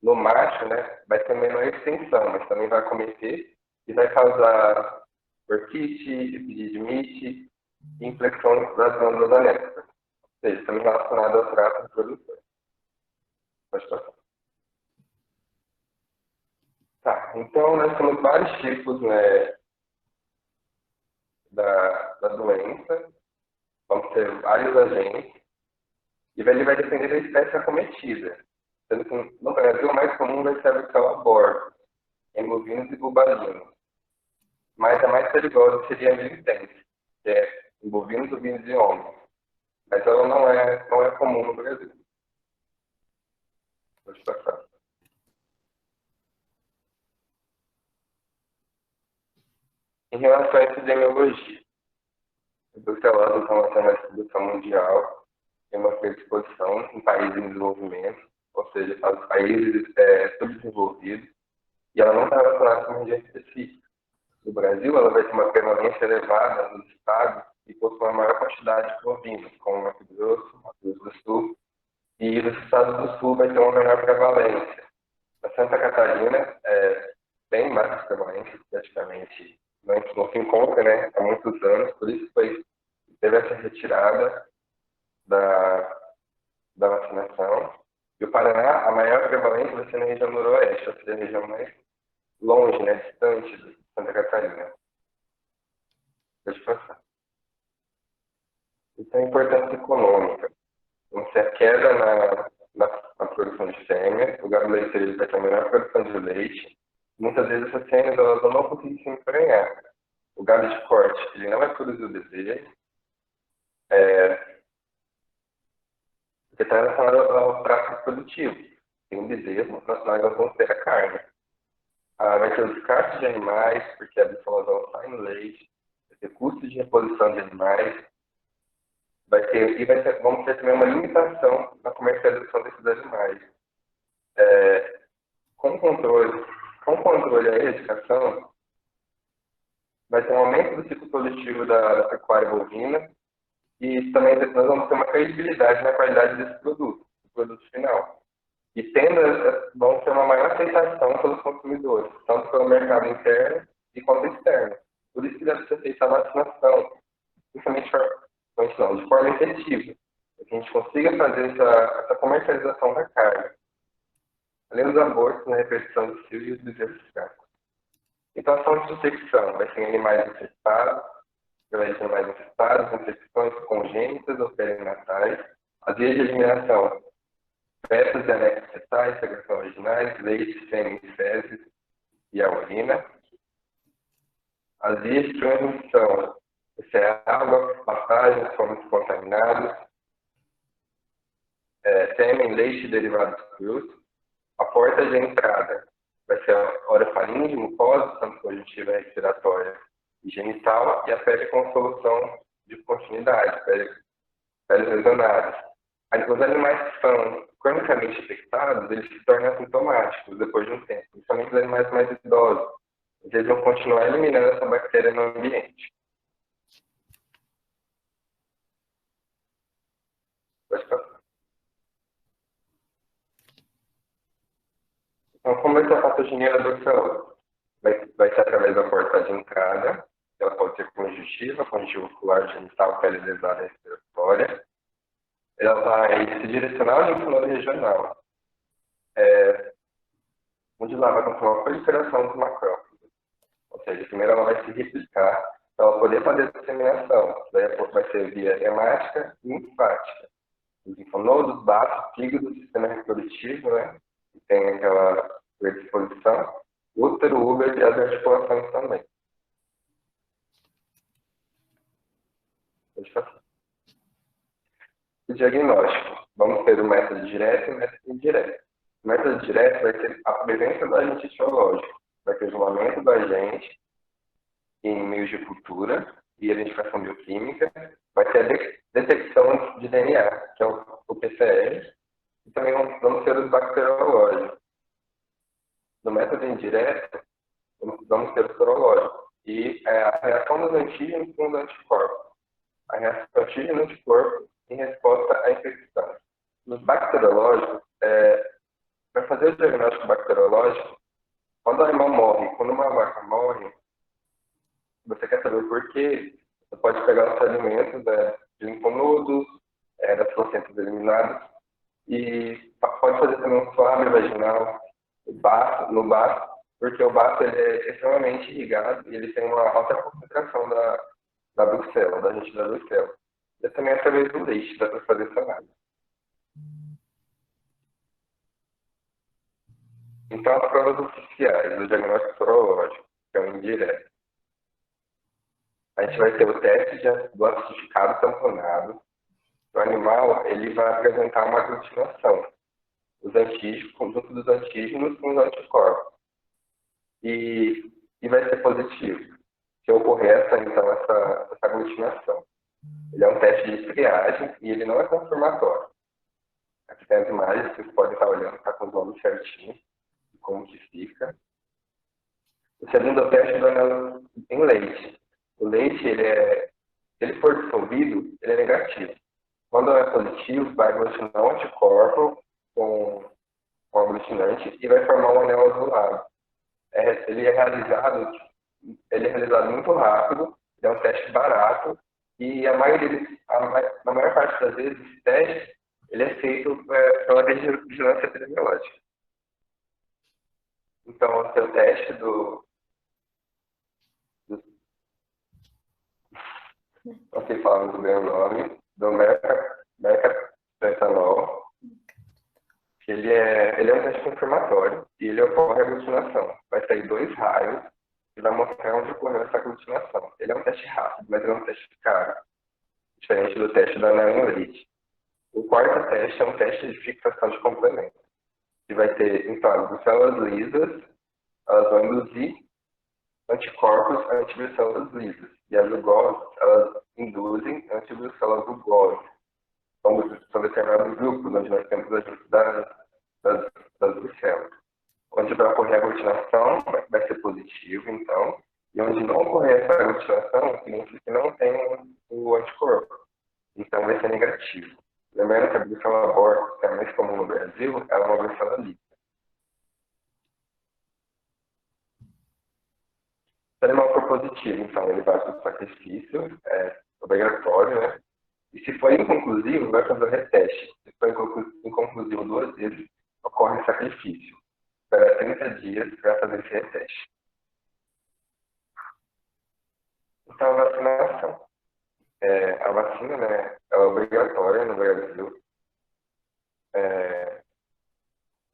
No macho, né, vai ter menor extensão, mas também vai acometer e vai causar orquite, epididimite e inflexão das glândulas anexas, ou seja, também relacionado ao trato reprodutor. Pode passar. Tá, então nós temos vários tipos, né, da doença, vamos ter vários agentes, e ele vai depender da espécie acometida. Sendo que no Brasil o mais comum vai ser a brucela abortus, em bovinos e bubalinos. Mas a mais perigosa seria a militense, que é em bovinos, ovinos e homens. Mas ela não é comum no Brasil. Pode passar. Em relação à epidemiologia, a brucelose então, ela tem uma distribuição mundial, tem uma predisposição em países em desenvolvimento, ou seja, os países subdesenvolvidos, e ela não está relacionada com uma região específica. No Brasil, ela vai ter uma prevalência elevada nos estados que possuem uma maior quantidade de bovinos, como Mato Grosso do Sul, e nos estados do Sul vai ter uma menor prevalência. Na Santa Catarina, bem mais prevalência, praticamente não se encontra, né, há muitos anos, por isso teve essa retirada da vacinação. E o Paraná, a maior prevalência vai ser na região noroeste, ou seja, a região mais longe, né, distante de Santa Catarina. Pode passar. Então, a importância econômica. Vamos ter a queda a produção de fêmea, o gado leiteiro ele vai ter a menor produção de leite. Muitas vezes essas fêmeas elas não vão conseguir se emprenhar. O gado de corte ele não vai produzir o bezerro, porque está relacionado ao trato produtivo. Tem um bezerro, nós vamos ter a carne. Vai ter os descarte de animais, porque a bifosfora sai no leite, vai ter custo de reposição de animais, vamos ter também uma limitação na comercialização desses animais. Com controle e erradicação, vai ter um aumento do ciclo produtivo da pecuária bovina e também nós vamos ter uma credibilidade na qualidade desse produto, do produto final. E vão ter uma maior aceitação pelos consumidores, tanto pelo mercado interno e quanto externo. Por isso que deve ser feita a vacinação, principalmente de forma efetiva, para que a gente consiga fazer essa comercialização da carne. Além dos abortos na repetição do cio e os bezerros fracos. Então, a ação de infecção vai ser em animais infectados, infecções congênitas ou perinatais, as vias de eliminação, fetos e anexos fetais, secreção vaginais, leite, sêmen, fezes e a urina. As vias de transmissão, isso é água, passagens, fomos contaminados, sêmen, leite e derivados crus. A porta de entrada vai ser a orofaringe, mucosa, tanto conjuntiva respiratória e genital, e a pele com solução de continuidade, peles lesionadas. Os animais que são cronicamente infectados, eles se tornam assintomáticos depois de um tempo, principalmente os animais mais idosos. Eles vão continuar eliminando essa bactéria no ambiente. Pode passar. Então, como vai ser a patogenia da dorsal? Vai ser através da porta de entrada, ela pode ser conjuntiva ocular, genital, pele lesada respiratória. Ela vai se direcionar ao linfonodo regional, onde lá vai acontecer uma proliferação dos macrófagos. Ou seja, primeiro ela vai se replicar para ela poder fazer a disseminação. Daí vai ser via hemática e linfática. Os linfonodos, baços, fígado, sistema reprodutivo, né? Que tem aquela predisposição, útero, úbero e as articulações também. O diagnóstico. Vamos ter o método direto e o método indireto. O método direto vai ser a presença do agente etiológico. Vai ter isolamento do agente em meios de cultura e identificação bioquímica. Vai ter a detecção de DNA, que é o PCR. E também vamos ter os bacteriológicos. No método indireto, vamos ter o sorológico. E a reação dos antígenos com os anticorpos. A reação antígeno-anticorpo em resposta à infecção. Nos bacteriológicos, para fazer o diagnóstico bacteriológico, quando o animal morre, quando uma vaca morre, você quer saber o porquê, você pode pegar os alimentos de linfonodos, das placentas eliminadas, e pode fazer também um suave vaginal no baço, porque o baço ele é extremamente irrigado e ele tem uma alta concentração da bruxela, da agente da bruxela. E também através do leite, dá para fazer essa análise. Então, as provas oficiais do diagnóstico sorológico, que é o indireto. A gente vai ter o teste do acidificado tamponado. O animal ele vai apresentar uma aglutinação. Os antígenos, conjunto dos antígenos com os anticorpos. E vai ser positivo. Se ocorrer essa aglutinação. Ele é um teste de triagem e ele não é confirmatório. Aqui tem as imagens, vocês podem estar olhando, está com os nomes certinhos, como que fica. O segundo é o teste do anel em leite. O leite, se ele for dissolvido, ele é negativo. Quando é positivo, vai aglutinar um anticorpo com aglutinante e vai formar um anel azulado. Ele é realizado muito rápido, é um teste barato e na maior parte das vezes esse teste ele é feito pela vigilância epidemiológica. Então, o seu teste não sei falar muito bem o nome, do mercapretanol, Ele é um teste confirmatório e ele ocorre a aglutinação. Vai sair 2 raios e vai mostrar onde ocorreu essa aglutinação. Ele é um teste rápido, mas ele é um teste caro, diferente do teste da neonolite. O quarto teste é um teste de fixação de complemento, que vai ter, então, as células lisas, elas vão induzir anticorpos antivirus lisas, e as rugosas, elas induzem antivirus rugosas. São determinados grupos, onde nós temos a gente das bruxelas. Onde vai ocorrer a aglutinação, vai ser positivo, então, e onde não ocorrer essa aglutinação, significa que não tem o anticorpo. Então, vai ser negativo. Lembrando que a bruxela aborto, que é a mais comum no Brasil, ela é uma bruxela lisa. Se o animal for positivo, então, ele vai para o sacrifício, é obrigatório, né? E se for inconclusivo, vai fazer o reteste. Se for inconclusivo 2 vezes, ocorre sacrifício. Espera 30 dias para fazer esse reteste. Então, a vacinação. A vacina, né, é obrigatória no Brasil.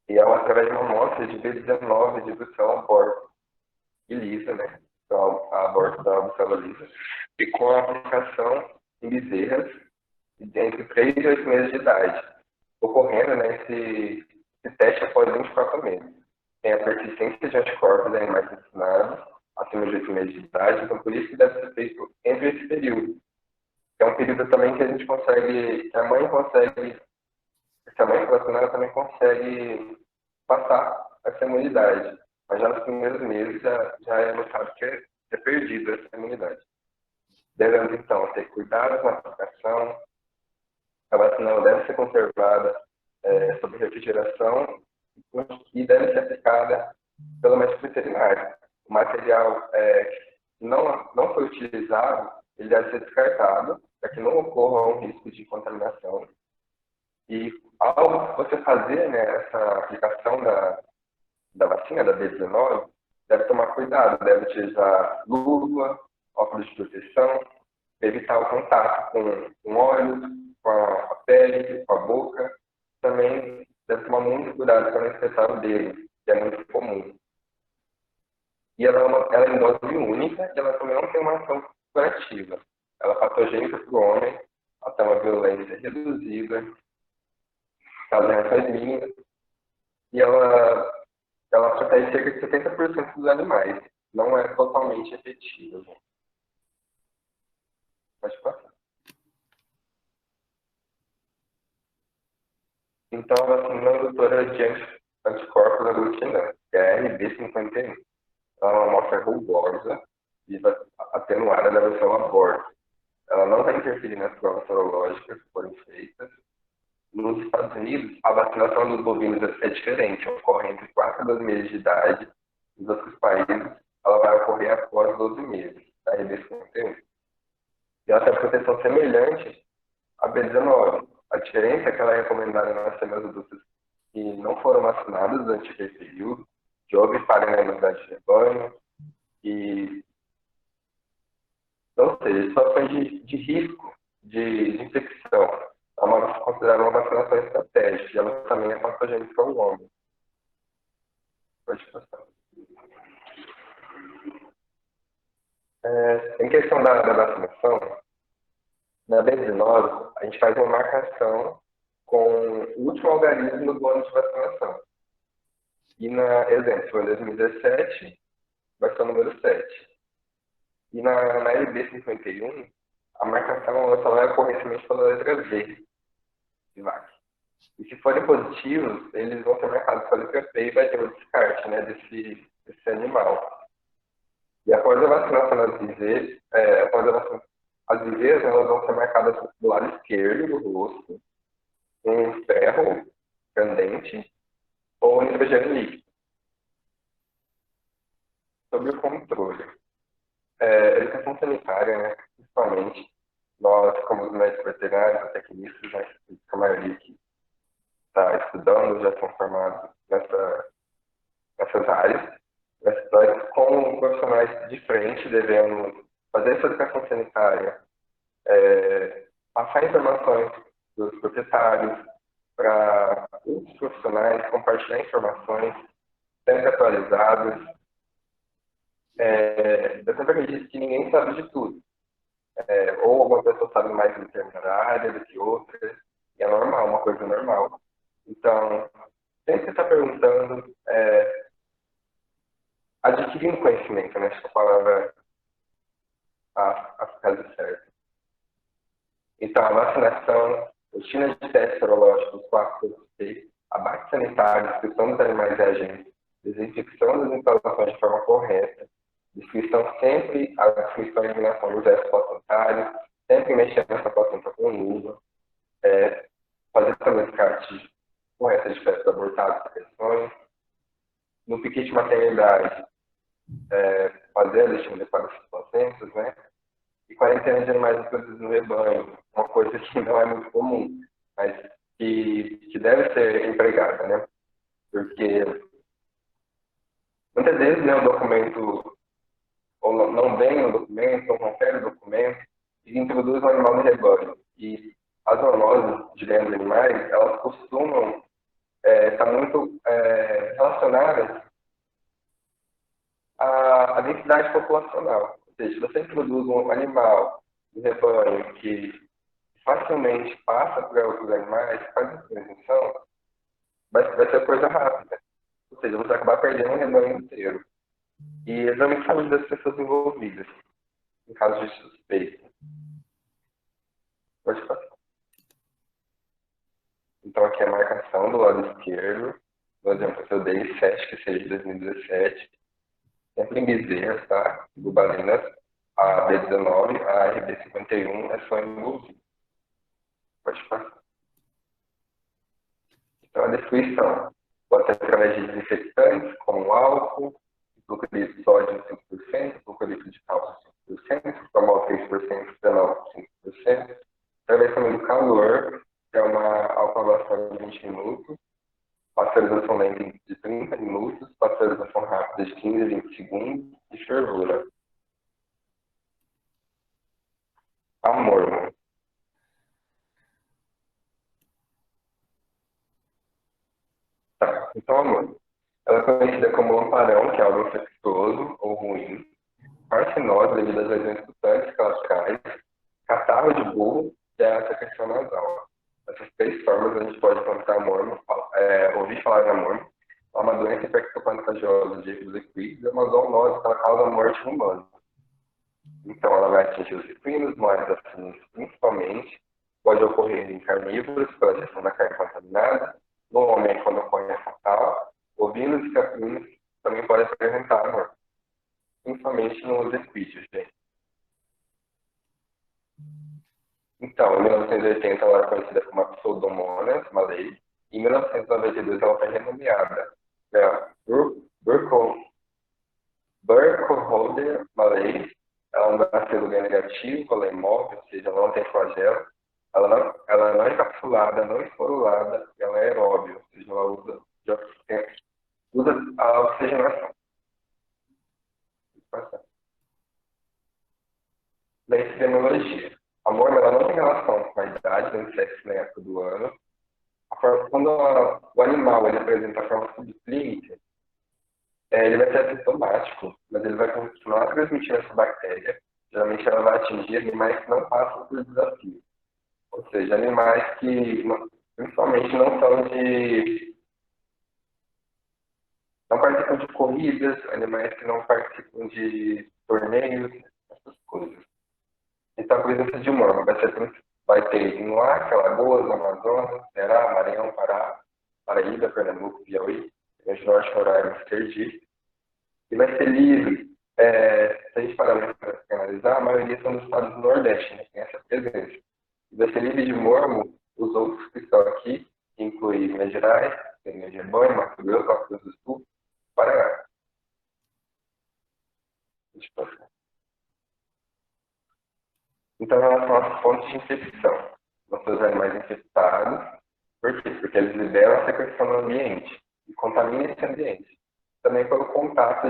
E ela através de uma amostra de B19 de brucela aborto e lisa, né? Então, a aborto da brucela lisa. E com a aplicação em bezerras entre 3 e 8 meses de idade, ocorrendo, né, esse teste após 24 meses. Tem a persistência de anticorpos em animais vacinados acima de 8 meses de idade, então por isso que deve ser feito entre esse período. É um período também que a gente consegue, que a mãe consegue, se a mãe for vacinada também consegue passar essa imunidade. Mas já nos primeiros meses já é notado que é perdida essa imunidade. Devemos, então, ter cuidado na aplicação. A vacina deve ser conservada sob refrigeração e deve ser aplicada pelo médico veterinário. O material não foi utilizado, ele deve ser descartado para que não ocorra um risco de contaminação. E ao você fazer, né, essa aplicação da vacina, da B19, deve tomar cuidado, deve utilizar luva, óculos de proteção, evitar o contato com olhos, com a pele, com a boca. Também deve tomar muito cuidado para não espetar o dedo, que é muito comum. E ela é em dose única e ela também não tem uma ação curativa. Ela é patogênica para o homem, ela tem uma violência reduzida, causa reações mínimas, e ela protege cerca de 70% dos animais. Não é totalmente efetiva. Pode passar. Então, a vacina indutora de anticorpos aglutinantes, que é a RB51. Ela é uma amostra rugosa, viva atenuada da versão aborto. Ela não vai interferir nas provas sorológicas que foram feitas. Nos Estados Unidos, a vacinação dos bovinos é diferente, ocorre entre 4 e 12 meses de idade. Nos outros países, ela vai ocorrer após 12 meses, a RB51. E ela tem proteção semelhante à B19. A diferença é que ela é recomendada nas fêmeas adultas que não foram vacinadas durante aquele período, que houve falha na imunidade de rebanho, e, ou seja, situações de risco de infecção. É considerada uma vacinação estratégica, e ela também é patogênica para o homem. Pode passar. Em questão da vacinação, na B19, a gente faz uma marcação com o último algarismo do ano de vacinação. E, exemplo, se for em 2017, vai ser o número 7. E na LB51, a marcação só vai ocorrer somente pela letra V de VAC. E se forem positivos, eles vão ser marcados pela letra P e vai ter o descarte, né, desse animal. E após a vacinação das viseiras, as viseiras elas vão ser marcadas do lado esquerdo do rosto, com ferro candente ou nitrogênio líquido. Sobre o controle. Educação sanitária, né, principalmente, nós, como os médicos veterinários, tecnistas, né, a maioria que está estudando, já são formados nessas áreas, nós, como profissionais de frente, devemos fazer essa educação sanitária, passar informações dos proprietários, para outros profissionais compartilhar informações sempre atualizadas. Eu sempre acredito que ninguém sabe de tudo. Ou alguma pessoa sabe mais de determinada área do que outra, e é normal, uma coisa normal. Então, sempre está perguntando, adquirindo conhecimento, né? Acho que a palavra a frase certa. Então, a vacinação, rotina de testes serológicos, 4 abate sanitário, descrição dos animais reagentes, desinfecção das instalações de forma correta, a descrição e eliminação dos restos placentários, sempre mexendo nessa placenta com luva, fazer também descarte correta de fetos abortados, secreções. No piquete de maternidade, fazer a listinha de para as placentas, né? E quarentena de animais introduzidos no rebanho, uma coisa que não é muito comum, mas que deve ser empregada, né? Porque muitas vezes, né, o documento, ou não vem o documento, ou confere o documento, e introduz o animal no rebanho. E as zoonoses de grandes animais, elas costumam estar muito relacionadas à densidade populacional. Ou seja, se você introduz um animal no rebanho que facilmente passa para outros animais, faz a transmissão, vai ser coisa rápida. Ou seja, você vai acabar perdendo o rebanho inteiro. E exame de saúde das pessoas envolvidas, em caso de suspeita. Pode passar. Então, aqui é a marcação do lado esquerdo. No exemplo que eu dei, 7, que seja de 2017. Sempre em bezerras, tá? Bubalinas, a B19, a RB51 é só em bovino. Pode passar. Então, a descrição pode ser através de desinfetantes, como álcool, glucodito de sódio 5%, glucodito de cálcio 5%, formol 3%, fenol 5%, através também do calor, que é uma autoavação de 20 minutos, pasteurização lenta de 30 minutos, pasteurização rápida de 15 a 20 segundos e fervura. Amor. Tá, então amor. Ela é conhecida como lamparão, que é algo infeccioso ou ruim, parcinose devido às lesões cutâneas que ela traz, catarro de burro e a secreção nasal. Essas 3 formas a gente pode encontrar mormo, ouvir falar na mormo. É uma doença infectocontagiosa de equinos, é uma zoonose que ela causa morte humana. Então ela vai atingir os equinos, moles afinos principalmente, pode ocorrer em carnívoros pela gestão da carne contaminada, no homem quando ocorre é fatal, ovinos e caprinos também podem apresentar a morte, principalmente nos equídeos, gente. Então, em 1980 ela era conhecida como a Pseudomonas malei. Em 1992 ela foi renomeada para Burkholder malei. Ela nasceu do ganho negativo, ela é imóvel, ou seja, ela não tem flagelo. Ela não é encapsulada, não é esporulada, ela é aeróbia, ou seja, ela usa a oxigenação. Da epidemiologia. A morma ela não tem relação com a idade, nem sexo, nem época do ano. Quando o animal ele apresenta a forma subclínica, ele vai ser assintomático, mas ele vai continuar transmitindo essa bactéria. Geralmente ela vai atingir animais que não passam por desafio. Ou seja, animais que principalmente não participam de corridas, animais que não participam de torneios, essas coisas. Então, a presença de morma vai ter em Acre, Alagoas, Amazonas, Ceará, Maranhão, Pará, Paraíba, Pernambuco, Piauí, Rio Grande do Norte, Roraima, Sergipe. E vai ser livre, se a gente parar para analisar, a maioria são dos estados do Nordeste, né, tem essa presença. E vai ser livre de mormo os outros que estão aqui, que incluem Minas Gerais, Minas Gerais, Mato Grosso, Mato Grosso do Sul, Paraná. Deixa eu passar. Então, em relação às fontes de infecção, nós temos animais infectados. Por quê? Porque eles liberam a secreção no ambiente e contaminam esse ambiente. Também pelo contato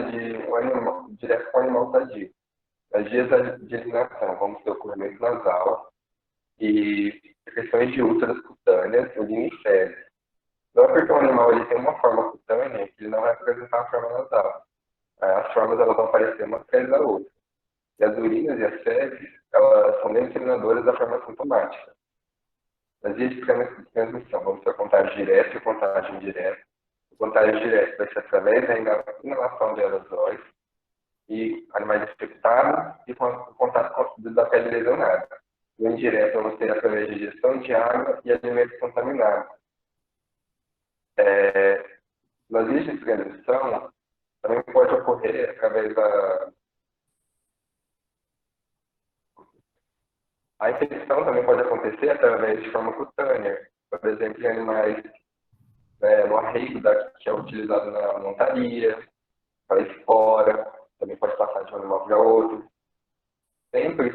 direto com o animal sadio. Nas dias de eliminação, vamos ter o corrimento nasal, e secreções de úlceras cutâneas, urina e fezes. Não é porque o animal ele tem uma forma cutânea que ele não vai apresentar a forma nasal. As formas elas vão aparecer uma atrás da outra. E as urinas e as fezes, elas são determinadoras da forma sintomática. Nas vias de transmissão, vamos ter a contagem direta e a contagem indireta. A contagem direta vai ser através da inalação de aerosóis e animais infectados e com o contato da pele lesionada. O indireto vamos ter através de ingestão de água e alimentos contaminados. Nas vias de transmissão, também pode ocorrer através da... A infecção também pode acontecer através de forma cutânea, por exemplo, em animais no arrego que é utilizado na montaria, para espora, também pode passar de um animal para outro. Sempre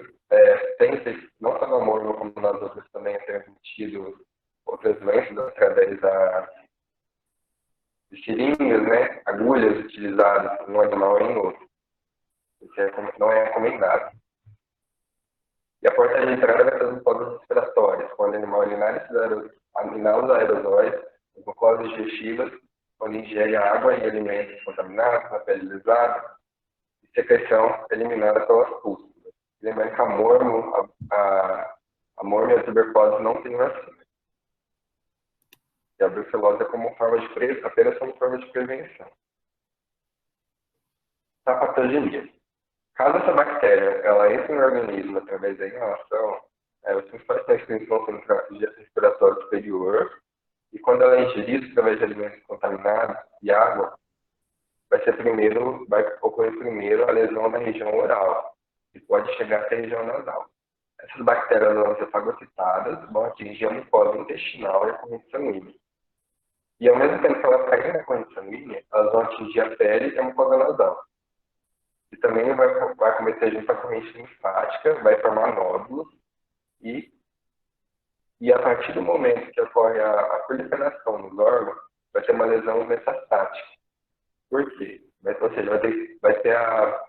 tem, não só no amor, como nas outras também, é transmitido outras doenças através de seringas, né, agulhas utilizadas num animal e em outro. Isso não é recomendado. E a porta de entrada vai ser os mucosas respiratórias, quando o animal inala os aerosóis, as mucosas digestivas, quando ingere água e alimentos contaminados, na pele lesada, e secreção eliminada pelas pústulas. Lembrando que a mormo e a tuberculose não tem vacina. E a brucelose é apenas como forma de prevenção. A patogenia. Caso essa bactéria ela entre no organismo através da inalação, os principais transmissões vão ser no trato respiratório superior, e quando ela é ingerida através de alimentos contaminados e água, vai ocorrer primeiro a lesão na região oral, que pode chegar até a região nasal. Essas bactérias vão ser fagocitadas, vão atingir a mucosa intestinal e a corrente sanguínea. E ao mesmo tempo que elas caem na corrente sanguínea, elas vão atingir a pele e a mucosa nasal. E também vai cometer junto a corrente linfática, vai formar nódulos e a partir do momento que ocorre a proliferação nos órgãos, vai ter uma lesão metastática. Por quê? Ou seja, vai ter a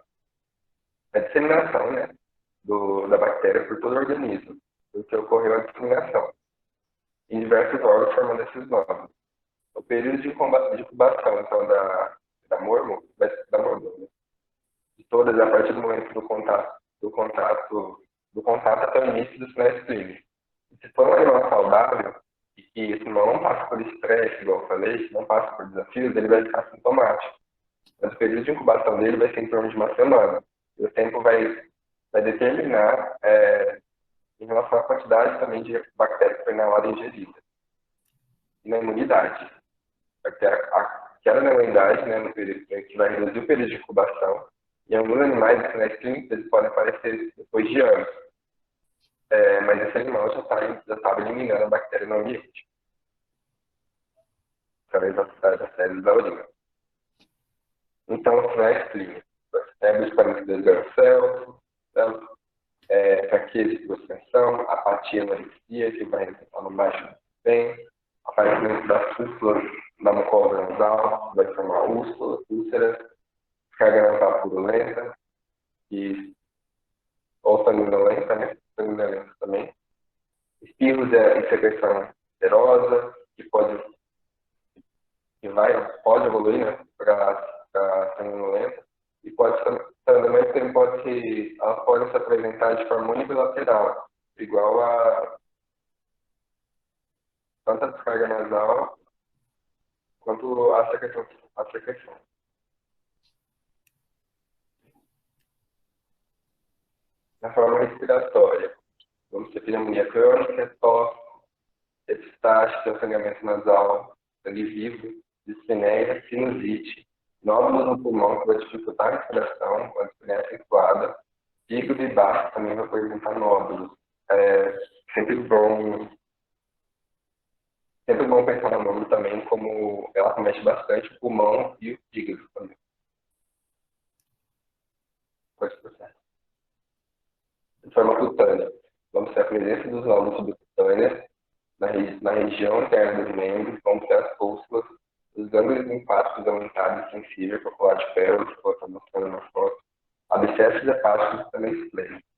disseminação, né, da bactéria por todo o organismo, porque ocorreu a disseminação em diversos órgãos formando esses nódulos. O período de incubação, então, da mormo, né, de todas, a partir do momento do contato até o início dos sinais clínicos. E se for um animal saudável, e que esse animal não passa por estresse, igual eu falei, não passa por desafios, ele vai ficar sintomático. Mas o período de incubação dele vai ser em torno de uma semana. E o tempo vai determinar em relação à quantidade também de bactérias que foi inalada e ingerida. E na imunidade. Vai ter a queda na imunidade, né, no período que vai reduzir o período de incubação. E alguns animais, os sinais clínicos, eles podem aparecer depois de anos. Mas esse animal já estava eliminando a bactéria no ambiente, através das fezes da urina. Então, os sinais clínicos. Febre de 42 graus Celsius, fraqueza e suspensão, apatia na anistia, que vai resultar no baixo desempenho, aparecimento das úlceras da mucosa nasal, vai formar úlceras, carga nasal purulenta, ou sanguinolenta, né? Sanguinolenta também. Espirros e secreção serosa, que pode evoluir, né, para sanguinolenta, e também elas podem se apresentar de forma unilateral, igual a tanto a descarga nasal quanto a secreção. Na forma respiratória, vamos ter pneumonia crônica, tosse, epistaxe, sangramento nasal, sangue vivo, dispneia, sinusite, nódulos no pulmão que vai dificultar a respiração, com a dispneia acentuada, fígado e baço também vai apresentar nódulos. Sempre bom pensar no nódulo também, como ela comete bastante o pulmão e o fígado também. Pode processar. De forma cutânea, vamos ter a presença dos nódulos subcutâneos na região interna dos membros, vamos ter as pústulas, os gânglios linfáticos aumentados e sensíveis, popular de ferro, que eu estou mostrando na foto, abscessos hepáticos também esplênicos.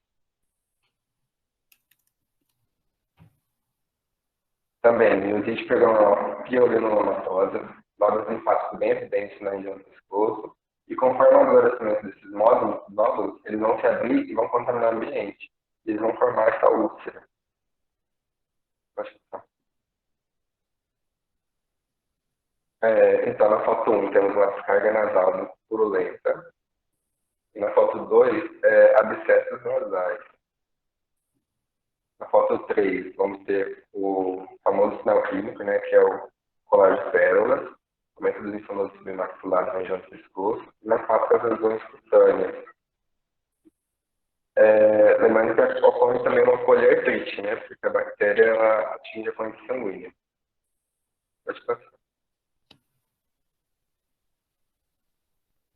Também, miosite piorinomatose, nódulos linfáticos bem evidentes na região do pescoço, e conforme o amadurecimento desses nódulos, eles vão se abrir e vão contaminar o ambiente. Eles vão formar essa úlcera. Então, na foto 1 temos uma descarga nasal purulenta, e na foto 2, abscessos nasais. Na foto 3, vamos ter o famoso sinal clínico, né, que é o colar de pérolas, aumento dos linfonodos submaxulares na região do pescoço, e na 4, as lesões cutâneas. Lembrando que ocorre também uma poliartrite, né, porque a bactéria ela atinge a corrente sanguínea. Pode passar.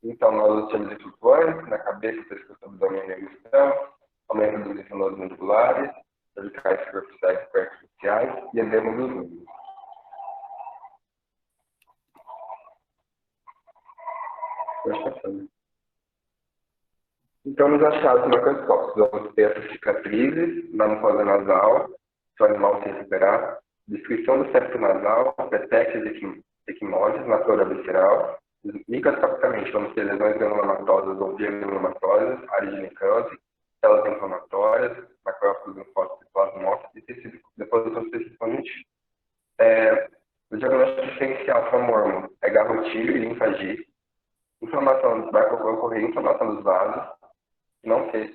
Então, nódulos sólidos e flutuantes na cabeça, pescoço, abdômen e negociação, aumento dos linfonodos musculares, cervicais superficiais e superficiais e edema dos núcleos. Pode passar. Então, nos achados macroscópicos, vamos ter essas cicatrizes na mucosa nasal, se o animal se recuperar, descrição do septo nasal, petequias equimoses na flora visceral. Microscopicamente, vamos ter lesões granulomatosas ou pieganomatosas, área de necrose, células inflamatórias, macrófagos, linfócitos, plasmócitos e deposição de tecido conjuntivo. O diagnóstico diferencial para mormo é garrotídeo e linfagite. Inflamação vai ocorrer inflamação dos vasos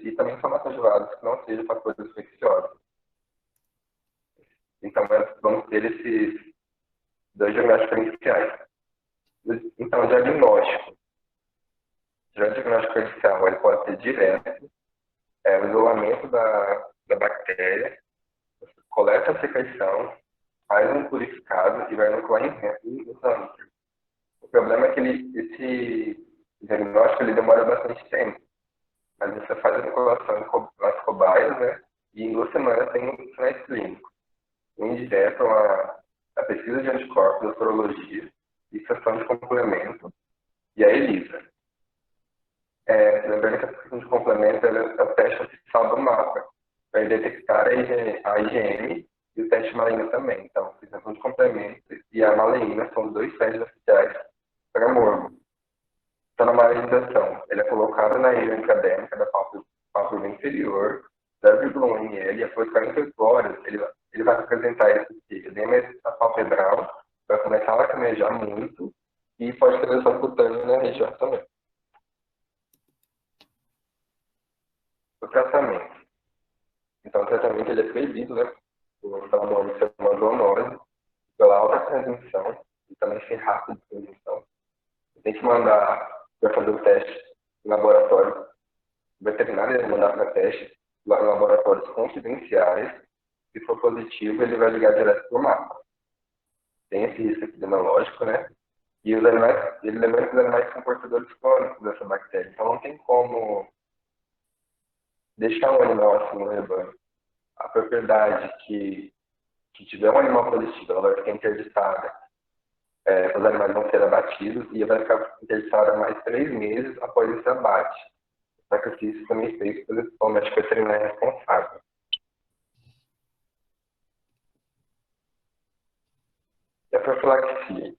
e também inflamação de vasos que não sejam fatores infecciosos. Então, vamos ter esses dois diagnósticos diferenciais. Então, o diagnóstico inicial ele pode ser direto, o isolamento da bactéria, coleta a secreção, faz um purificado e vai inocular em hamster. O problema é que esse diagnóstico ele demora bastante tempo, mas você faz a inoculação nas cobaias, né, e em 2 semanas tem um sinais clínicos. O indireto a pesquisa de anticorpos, a sorologia, extração de complemento e a ELISA. Lembrando que a extração de complemento é o teste oficial do mapa, para detectar a IgM e o teste maligno também. Então, a extração de complemento e a maleína são os 2 testes oficiais para mormo. Então, na malignização, ele é colocado na ilha acadêmica da pálpebra inferior, 0,1 ml, e após 48 horas, ele vai apresentar esse edema palpebral, vai começar a lacrimejar muito e pode ter lesão cutânea na região também. O tratamento. Então, o tratamento ele é proibido, né, pela norma de zoonose, pela alta transmissão e também ser rápido de transmissão. Tem que mandar para fazer o teste em laboratório. O veterinário vai mandar para teste em laboratórios confidenciais. Se for positivo, ele vai ligar direto para o mapa. Tem esse risco epidemiológico, né? E os animais, ele lembra que os animais são portadores crônicos dessa bactéria. Então, não tem como deixar um animal assim no rebanho. A propriedade que tiver um animal positivo, ela vai ficar interditada. Os animais vão ser abatidos e vai ficar interditada mais 3 meses após esse abate. O sacrifício também feito pelo médico veterinário responsável. E a profilaxia.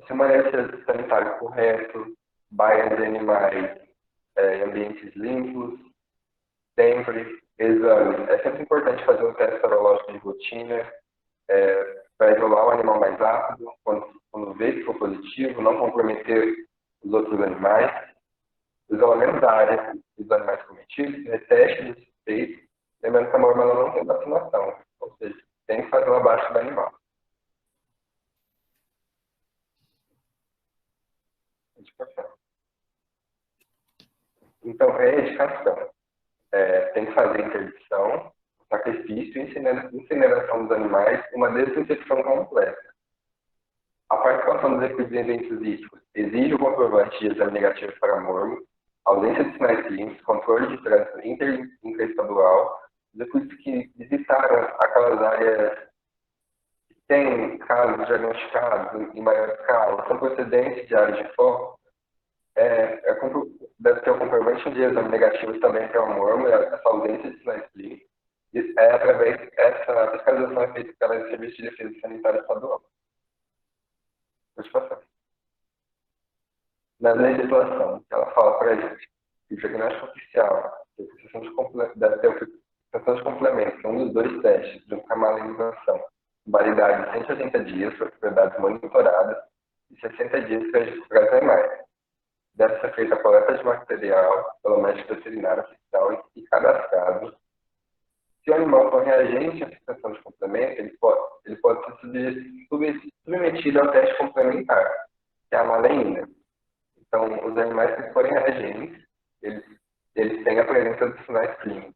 Se o manejo sanitário correto, baia de animais em ambientes limpos, sempre, exames. É sempre importante fazer um teste serológico de rotina, para isolar o animal mais rápido, quando vê que for positivo, não comprometer os outros animais. O isolamento da área dos animais cometidos, teste de suspeito, lembrando que a morma não tem vacinação, ou seja, tem que fazer um abate do animal. Então, reedificação. Tem que fazer interdição, sacrifício, incineração dos animais, uma desinfecção completa. A participação dos equipamentos físicos exige o comprovante de exame negativo para mormo, ausência de sinais clínicos, controle de trânsito interestadual, os equipes que visitaram aquelas áreas que têm casos diagnosticados em maior escala, são procedentes de áreas de foco, deve ter o comprovante de exame negativo também para o mormo, essa ausência de sinais clínicos, Essa fiscalização é feita pela Serviço de Defesa Sanitária Estadual. Pode passar. Na legislação, ela fala para a gente que o diagnóstico oficial deve ter a prestação de complemento, que é um dos dois testes de uma camalinização, validade de 180 dias para propriedades monitoradas e 60 dias para as animais. Deve ser feita a coleta de material pelo médico veterinário oficial e cadastrado. Se o animal for reagente à fixação de complemento, ele pode ser submetido ao teste complementar, que é a maleína. Então, os animais que forem reagentes, eles têm a presença dos sinais clínicos.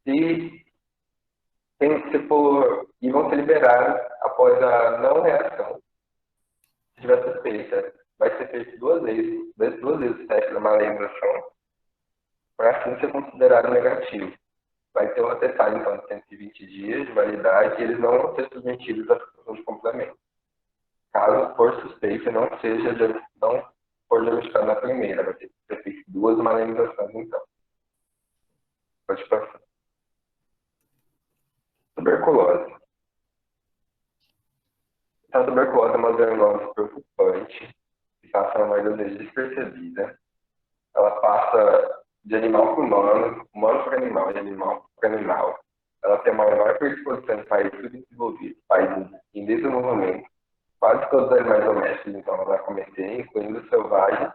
E vão ser liberados após a não reação. Se tiver suspeita, vai ser feito duas vezes o teste da maleinização, para assim ser considerado negativo. Vai ter um atestado, então, de 120 dias de validade e eles não vão ser submetidos à fixação de complemento. Caso for suspeita, não for diagnosticado na primeira, vai ter que ser feito duas maleinizações, então. Pode passar. Tuberculose. Então, a tuberculose é uma zoonose preocupante, que passa na maioria das vezes despercebida. Ela passa de animal para humano, humano para animal e animal para animal. Ela tem a maior predisposição em países subdesenvolvidos, países em desenvolvimento. Quase todos os animais domésticos, então, ela vai cometer, incluindo os selvagens.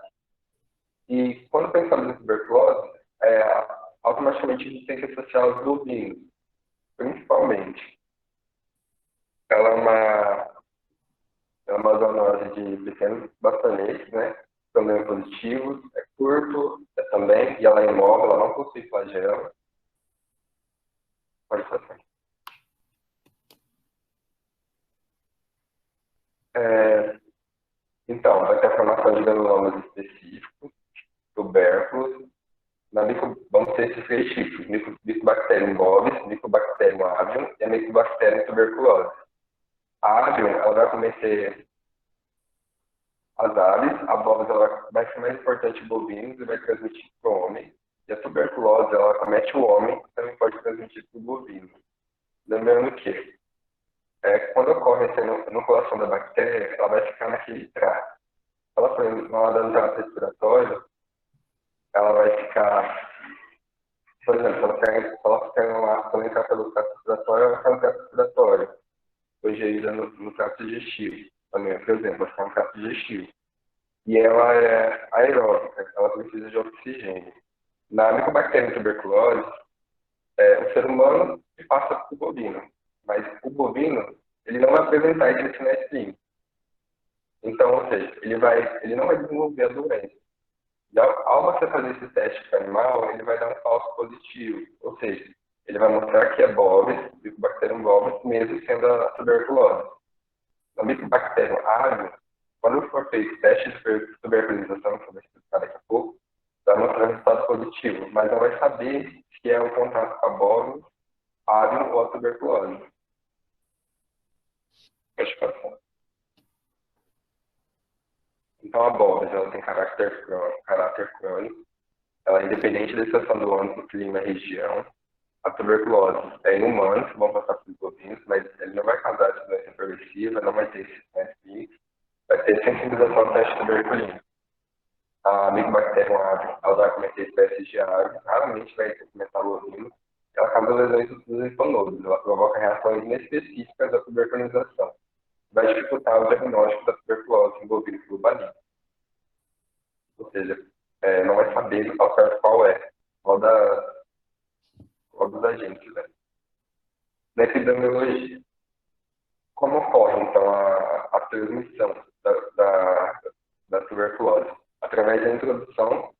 E quando pensamos em tuberculose, automaticamente a gente tem que associar os bovinos, principalmente. Ela é uma zoonose de pequenos bastonetes, né? Também positivos, é curto também, e ela é imóvel, ela não possui flagelo. Pode passar. Então, vai ter a formação de granulomas específicos, tubérculos. Vamos ter esses três tipos: Mycobacterium bovis, Mycobacterium avium e a Mycobacterium tuberculose. A avium, ela vai cometer as aves, a bovis ela vai ser mais importante bovinos e vai transmitir para o homem. E a tuberculose, ela comete o homem e também pode transmitir para o bovino. Lembrando que quando ocorre essa inoculação da bactéria, ela vai ficar naquele trato. Se ela for inolada no trato respiratório, ela vai ficar, por exemplo, se ela ficar entrar pelo trato respiratório, ela vai ficar no trato respiratório. Foi gerida no trato digestivo. Também, por exemplo, vai ficar no trato digestivo. E ela é aeróbica, ela precisa de oxigênio. Na Mycobacterium tuberculose, o ser humano passa para o bovino, mas o bovino ele não vai apresentar esses sinais clínicos. Então, ou seja, ele não vai desenvolver a doença. E ao você fazer esse teste para o animal, ele vai dar um falso positivo. Ou seja, ele vai mostrar que é bovis, Mycobacterium bovis, mesmo sendo a tuberculose. Na Mycobacterium avium, quando for feito teste de tuberculização, que eu vou explicar daqui a pouco, vai mostrar um resultado positivo, mas não vai saber se é um contato com a bovis, avium ou a tuberculose. Pode passar. Então, a bovis, ela tem caráter crônico, ela é independente da estação do ano, do clima e região. A tuberculose é em humanos, que vão passar pelos bovinos, mas ele não vai causar essa doença progressiva, não vai ter esses sinais clínicos, vai ter sensibilização ao teste tuberculino. A Mycobacterium avium, ela vai cometer espécies de aves, raramente vai começar bovino. Ela causa lesões dos linfonodos, ela provoca reações inespecíficas da tuberculização. Vai dificultar o diagnóstico da tuberculose em bovinos pelo balinho. Ou seja, não vai saber ao certo qual é. Qual dos agentes, né? Na epidemiologia, como ocorre, então, a transmissão da tuberculose? Através da introdução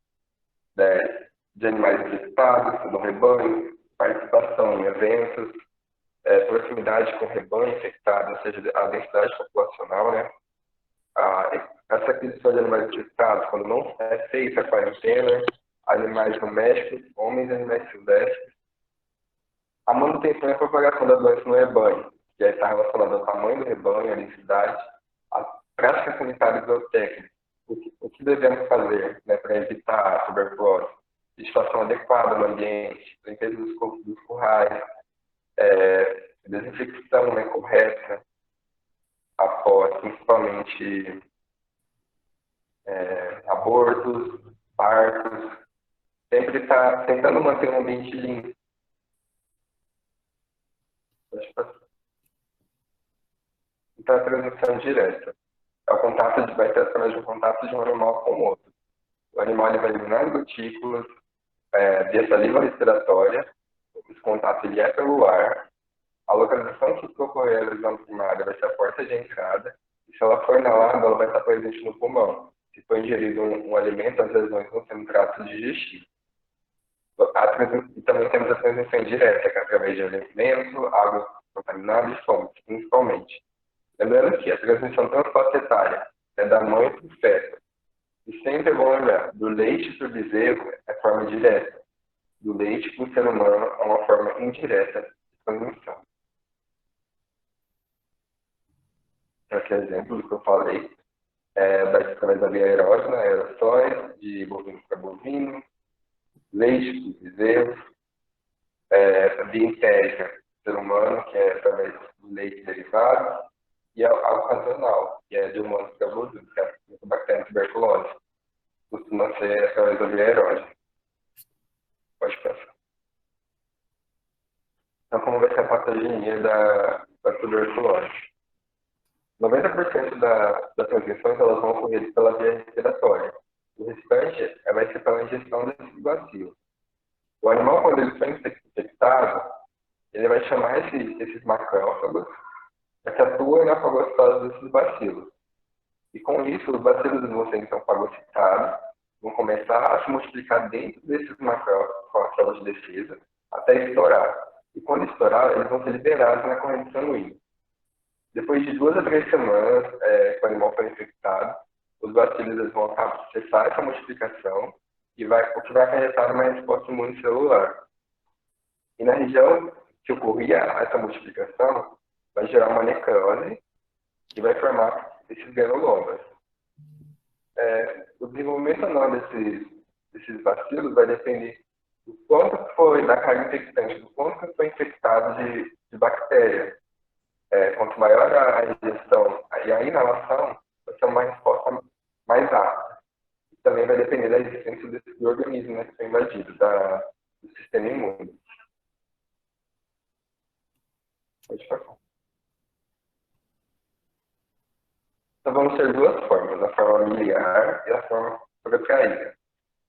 de animais infectados no rebanho, participação em eventos, proximidade com o rebanho infectado, ou seja, a densidade populacional, né? Essa aquisição de animais infectados, quando não é feita a quarentena, animais domésticos, homens e animais silvestres, a manutenção e a propagação da doença no rebanho, que está relacionada ao tamanho do rebanho, à densidade, à prática sanitária e zootécnica. O que devemos fazer, né, para evitar a tuberculose? de situação adequada no ambiente, limpeza dos currais, desinfecção, né, correta, após principalmente abortos, partos, sempre está tentando manter um ambiente limpo. Então, a transmissão direta vai ser através do contato de um animal com o outro. O animal ele vai eliminar as gotículas via saliva respiratória, esse contato ele é pelo ar, a localização que ocorrer a lesão primária vai ser a porta de entrada, e se ela for na lábia, ela vai estar presente no pulmão. Se for ingerido um alimento, as lesões vão ser no trato digestivo. E também temos a transmissão direta, que é através de alimento, água contaminada e fome, principalmente. Lembrando que a transmissão transplacentária é da mãe para o feto. E sempre é bom lembrar, do leite para o bezerro é forma direta. Do leite para o ser humano é uma forma indireta de transmissão. Aqui é exemplo do que eu falei. Vai ser através da via aerógena, aerossóis, de bovino para bovino, leite para bezerro, via entérica do ser humano, que é através do leite derivado, e a ocasional, que é de humanos para bovino, que é a bactéria tuberculose. Costuma ser através da via aerógena. Pode passar. Então, como vai ser a patogenia da tuberculose? 90% das transmissões elas vão ocorrer pela via respiratória. O restante vai ser pela ingestão desse bacilo. O animal, quando ele for infectado, ele vai chamar esses macrófagos para que atuem na fagocitose desses bacilos. E com isso, os bacilos vão ser então fagocitados, vão começar a se multiplicar dentro desses macrófagos com as células de defesa, até estourar. E quando estourar, eles vão ser liberados na corrente sanguínea. Depois de 2 a 3 semanas que o animal foi infectado, os bacilos eles vão cessar essa multiplicação, o que vai acarretar uma resposta imunicelular. E na região que ocorria essa multiplicação, vai gerar uma necrose e vai formar esses granulomas. O desenvolvimento anual desses bacilos vai depender do quanto foi da carga infectante, do quanto foi infectado de bactéria. Quanto maior a ingestão e a inalação, vai ser uma resposta mais rápida. E também vai depender da existência do organismo, né, que foi invadido, do sistema imune. Pode passar. Então, vamos ter 2 formas, a forma miliar e a forma procaída.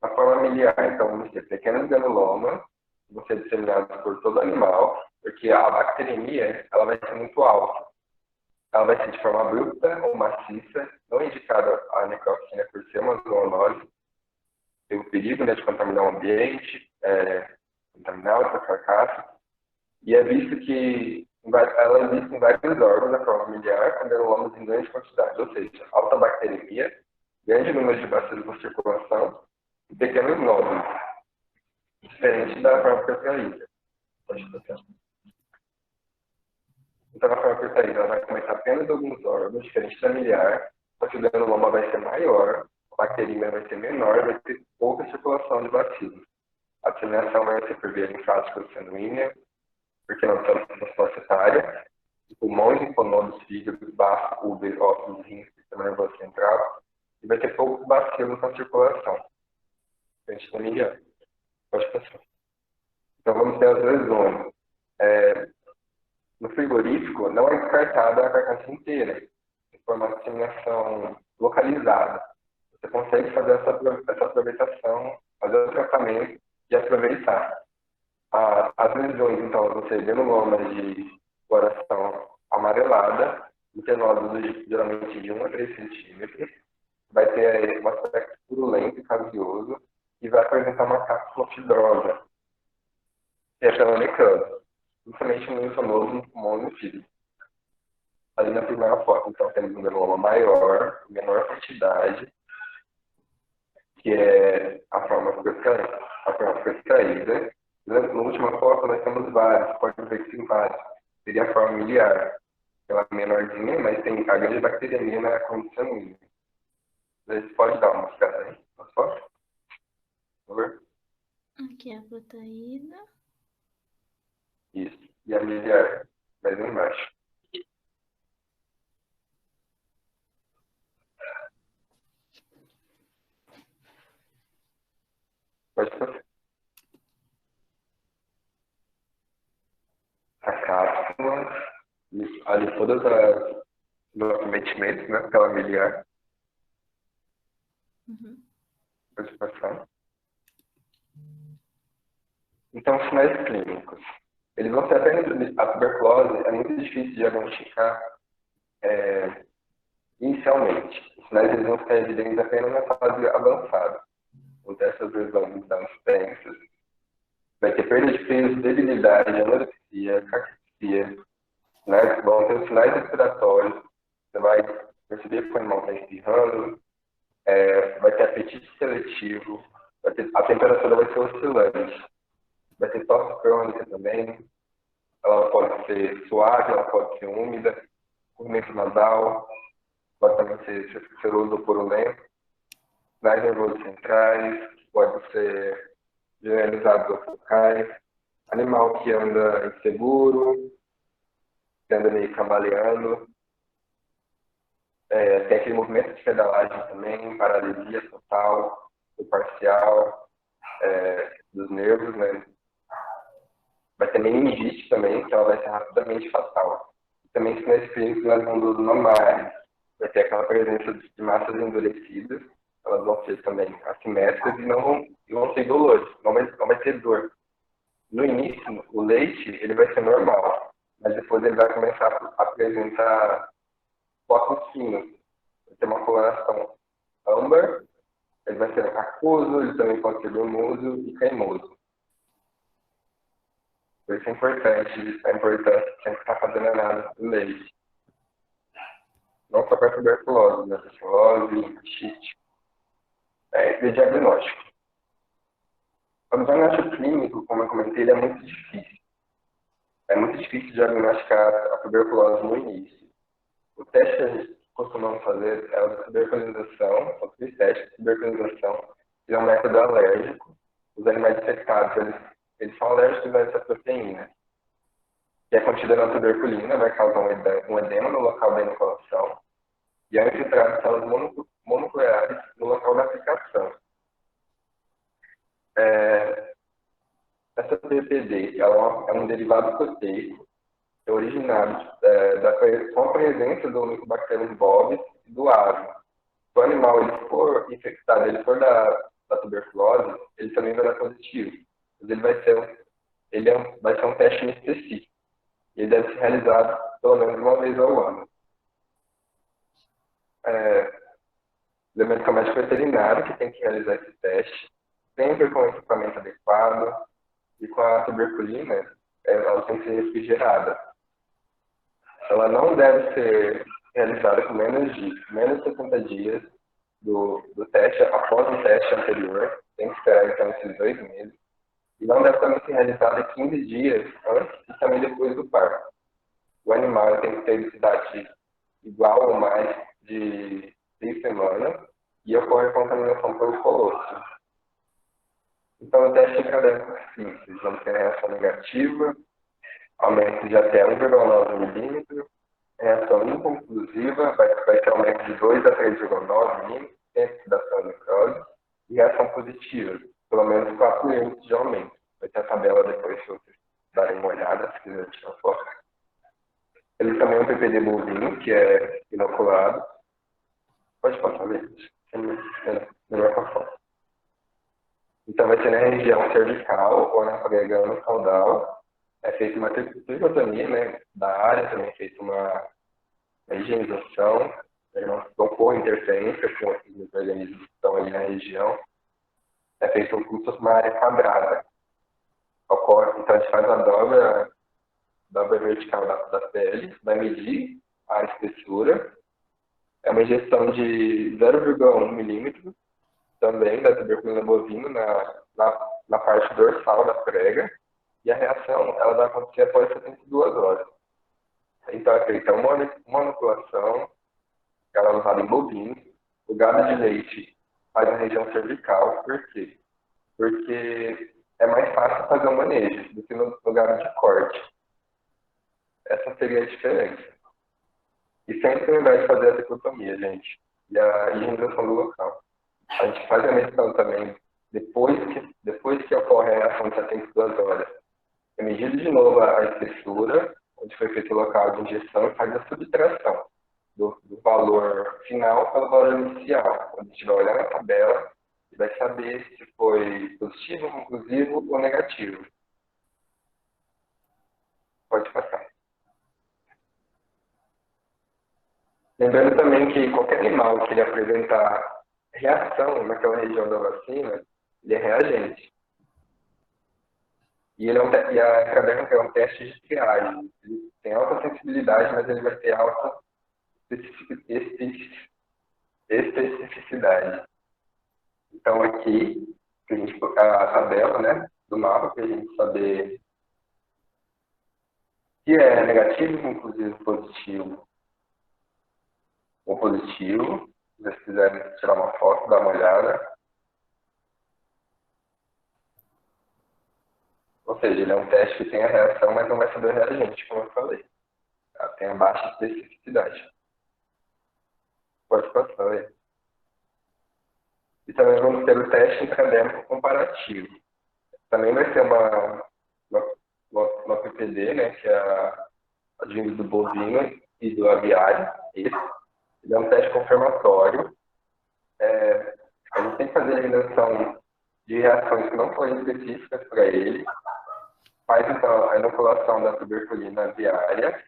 Na forma miliar, então, vamos ter pequenos granulomas, que vão ser disseminados por todo animal, porque a bacteremia ela vai ser muito alta. Ela vai ser de forma abrupta ou maciça, não é indicada a necrófise por ser uma zoonose. Tem o perigo, né, de contaminar o ambiente, contaminar outra carcaça. E é visto que ela existe em vários órgãos da forma miliar, com granulomas em grande quantidade, ou seja, alta bacteremia, grande número de bacilos na circulação e pequenos nódulos, diferente da forma procaída. Pode passar. Então, a forma procaída ela vai começar apenas alguns órgãos, diferente da miliar, só que o granuloma vai ser maior, a bacteremia vai ser menor, vai ter pouca circulação de bacilos. A disseminação vai ser por via linfática ou sanguínea, porque não estamos na placentária, pulmões, linfonodos, fígados, baço, úveis, ossos, rins, sistema nervoso central, e vai ter poucos bacilos na circulação. Diferente da miliar. Pode passar. Então, vamos ter as lesões. No frigorífico, não é descartada a carcaça inteira, se for uma disseminação localizada. Você consegue fazer essa aproveitação, fazer o tratamento e aproveitar. As lesões, então, vão ser granulomas de coloração amarelada, nódulos geralmente de 1 a 3 centímetros, vai ter um aspecto purulento e caseoso e vai apresentar uma cápsula fibrosa, que é pela necrose, justamente no linfonodo, no pulmão e no fígado. Ali na primeira foto, então, temos um granuloma maior, menor quantidade, que é a forma procaída. Na última foto, nós temos vários, pode ver que tem vários. Seria a forma miliar, ela é menorzinha, mas tem a grande bacteriemia na condição sanguínea. Você pode dar uma mostrada aí, na foto? Por favor. Aqui é a proteína. Isso. E a miliar, mais embaixo. Pode ser. A cápsula, e ali todas as os acometimentos, né? Pela miliar, Uhum. pode passar. Então, sinais clínicos. Eles vão ser apenas a tuberculose, é muito difícil de diagnosticar inicialmente. Os sinais eles vão ficar evidentes apenas na fase avançada. Vão ter essas lesões das tensas, vai ter perda de peso, debilidade, anorexia, caquexia, né? Vão ter sinais respiratórios, você vai perceber que o animal está espirrando, vai ter apetite seletivo, a temperatura vai ser oscilante, vai ter tosse crônica também, ela pode ser suave, ela pode ser úmida, corrimento nasal, pode também ser seroso ou purulento, sinais nervosos centrais, pode ser generalizados ou focais, animal que anda inseguro, que anda meio cambaleando, tem aquele movimento de pedalagem também, paralisia total ou parcial dos nervos, né? Vai ter meningite também, que ela vai ser rapidamente fatal. E também sinais clínicos nas glândulas mamares, vai ter aquela presença de massas endurecidas, elas vão ser também assimétricas e não vão ser dolores, não vai ter dor. No início, o leite ele vai ser normal, mas depois ele vai começar a apresentar focos finos. Vai ter uma coloração âmbar, ele vai ser aquoso, ele também pode ser brumoso e cremoso. Por isso é importante a importância de sempre estar fazendo análise do leite. Não só para tuberculose, né? Tuberculose, xiste. De diagnóstico. O diagnóstico clínico, como eu comentei, ele é muito difícil. É muito difícil diagnosticar a tuberculose no início. O teste que a gente costumamos fazer é o da tuberculização, são três testes de tuberculização, que é um método alérgico. Os animais infectados, eles são alérgicos a essa proteína, que é contida na tuberculina, vai causar um edema no local da inoculação, e é infiltrado de células mononucleares no local da aplicação. Essa PPD ela é um derivado proteico, que é originado com a presença do Mycobacterium bovis e do ave. Se o animal ele for infectado, ele for da tuberculose, ele também vai dar positivo. Mas ele vai ser um teste específico. Ele deve ser realizado pelo menos uma vez ao ano. Lembrando que é o médico veterinário que tem que realizar esse teste, sempre com o equipamento adequado, e com a tuberculina, ela tem que ser refrigerada. Ela não deve ser realizada com menos de 60 dias do teste, após o teste anterior, tem que esperar então esses 2 meses, e não deve também ser realizada 15 dias antes e também depois do parto. O animal tem que ter idade igual ou mais de 6 semanas e ocorre contaminação pelo colostro. Então, o teste acadêmico é simples. Vamos ter reação negativa, aumento de até 1,9 milímetros, reação inconclusiva, vai ter aumento de 2 a 3,9 milímetros, dentro da célula necrose, e reação positiva, pelo menos 4 milímetros de aumento. Vai ter a tabela depois, se vocês darem uma olhada, se quiserem tirar foto. Ele também é um PPD bovino, que é inoculado. Pode passar, gente. Melhor com a foto. Então, vai ser na região cervical ou na prega caudal. É feita uma tricotomia, né, da área, também é feita uma higienização, não ocorre interferência com os organismos que estão ali na região. É feito um culto numa área quadrada. Então, a gente faz a dobra vertical da pele, vai medir a espessura. É uma injeção de 0,1 milímetro, também da tuberculina bovina na parte dorsal da prega, e a reação ela vai acontecer após 72 horas. Então é feita uma inoculação, ela é usada em bovinos, o gado de leite faz na região cervical, por quê? Porque fácil fazer o manejo do que no lugar de corte. Essa seria a diferença. E sempre ao invés de fazer a tricotomia, gente, e a higienização do local. A gente faz a medição também depois que ocorre a reação de 72 horas. É medido de novo a espessura, onde foi feito o local de injeção, e faz a subtração do valor final pelo valor inicial. Quando a gente vai olhar na tabela, e vai saber se foi positivo, conclusivo ou negativo. Pode passar. Lembrando também que qualquer animal que ele apresentar reação naquela região da vacina, ele é reagente. E, e a Extraderm é um teste de triagem. Ele tem alta sensibilidade, mas ele vai ter alta especificidade. Então, aqui, a tabela, né, do mapa, para a gente saber se é negativo, conclusivo, positivo ou positivo. Se vocês quiserem tirar uma foto, dar uma olhada. Ou seja, ele é um teste que tem a reação, mas não vai saber o reagente, como eu falei. Tem a baixa especificidade. Pode passar aí. E também vamos ter o teste intradérmico comparativo. Também vai ser uma PPD, né, que é a advindo do bovino e do aviário. Ele é um teste confirmatório. A gente tem que fazer a eliminação de reações que não foram específicas para ele. Faz, então, a inoculação da tuberculina aviária,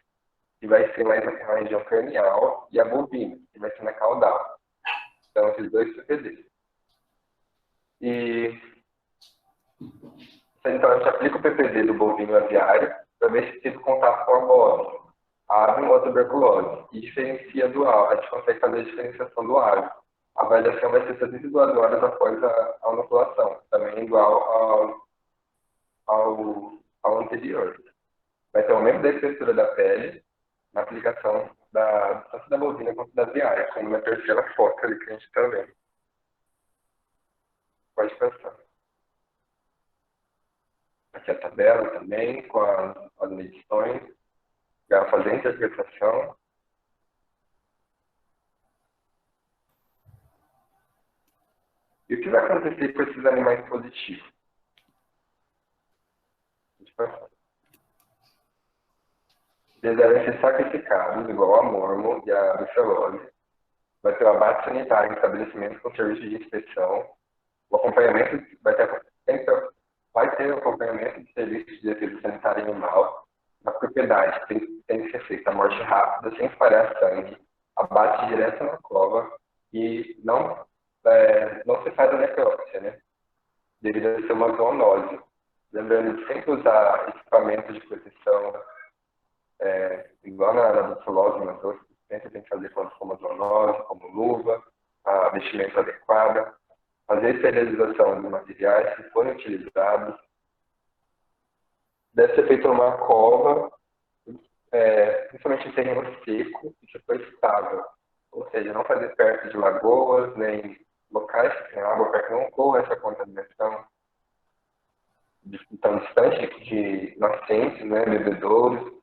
que vai ser mais na região cranial, e a bovina, que vai ser na caudal. Então, esses dois PPDs. E então a gente aplica o PPD do bovino aviário para ver se teve contato com a bove, ave ou tuberculose, e diferencia do ave. A gente consegue fazer a diferenciação do ave. A avaliação vai ser 72 horas após a inoculação, também igual ao anterior. Vai ter o aumento da espessura da pele na aplicação tanto da bovina quanto da aviária, como na terceira foto ali que a gente está vendo. Pode passar. Aqui a tabela também, com as medições. Já fazer a interpretação. E o que vai acontecer com esses animais positivos? Pode passar. Eles devem ser sacrificados, igual a mormo e a brucelose. Vai ter o abate sanitário em estabelecimento com serviço de inspeção. O acompanhamento vai ter o acompanhamento de serviço de defesa sanitária animal na propriedade. Tem que ser feita a morte rápida, sem espalhar sangue, abate direto na cova e não se faz a necrópsia, né? Devido a ser uma zoonose. Lembrando de sempre usar equipamentos de proteção, igual na brucelose, mas sempre tem que fazer como zoonose, como luva, a vestimenta adequada. Fazer a esterilização dos materiais que forem utilizados. Deve ser feita uma cova, principalmente em terreno seco e que for estável. Ou seja, não fazer perto de lagoas, nem locais que tem água para que não ocorra essa contaminação tão distante de nascentes, né, bebedouros.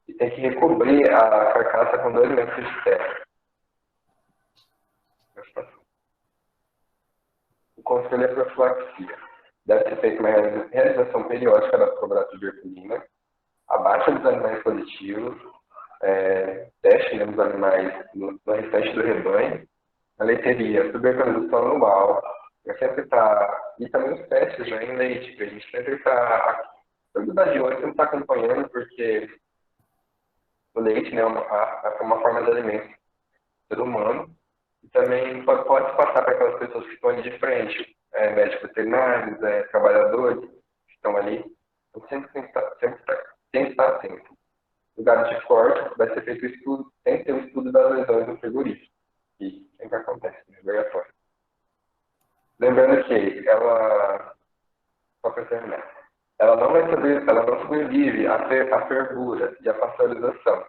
E tem que recobrir a carcaça com 2 metros de terra. O controle é profilaxia. Deve ser feita uma realização periódica da prova da tuberculina, a baixa dos animais positivos, teste dos animais no restante do rebanho, a leiteria, tuberculização anual, e também os testes, né, em leite, que a gente sempre está, toda da de hoje sempre está acompanhando, porque o leite, né, é uma forma de alimento do ser humano. E também pode passar para aquelas pessoas que estão ali de frente, médicos veterinários, trabalhadores que estão ali. Então, sempre tem que estar atento. No lugar de corte, vai ser feito o estudo, tem que ter o estudo das lesões do frigorífico, que sempre acontece, né? Obrigatório. Lembrando que só para terminar, ela não sobrevive à fervura e à pasteurização.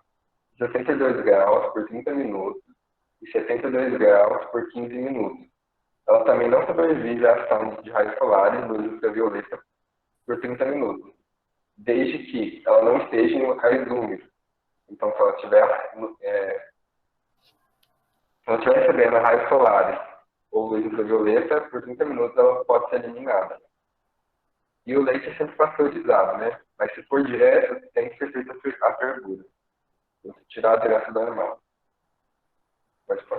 62 graus por 30 minutos e 72 graus por 15 minutos. Ela também não sobrevive à ação de raios solares, luz ultravioleta, por 30 minutos, desde que ela não esteja em locais úmidos. Então, se ela estiver recebendo raios solares ou luz ultravioleta, por 30 minutos ela pode ser eliminada. E o leite é sempre pasteurizado, né? Mas se for direto, tem que ser feita a fervura. Tem que tirar direto do animal. Pode passar.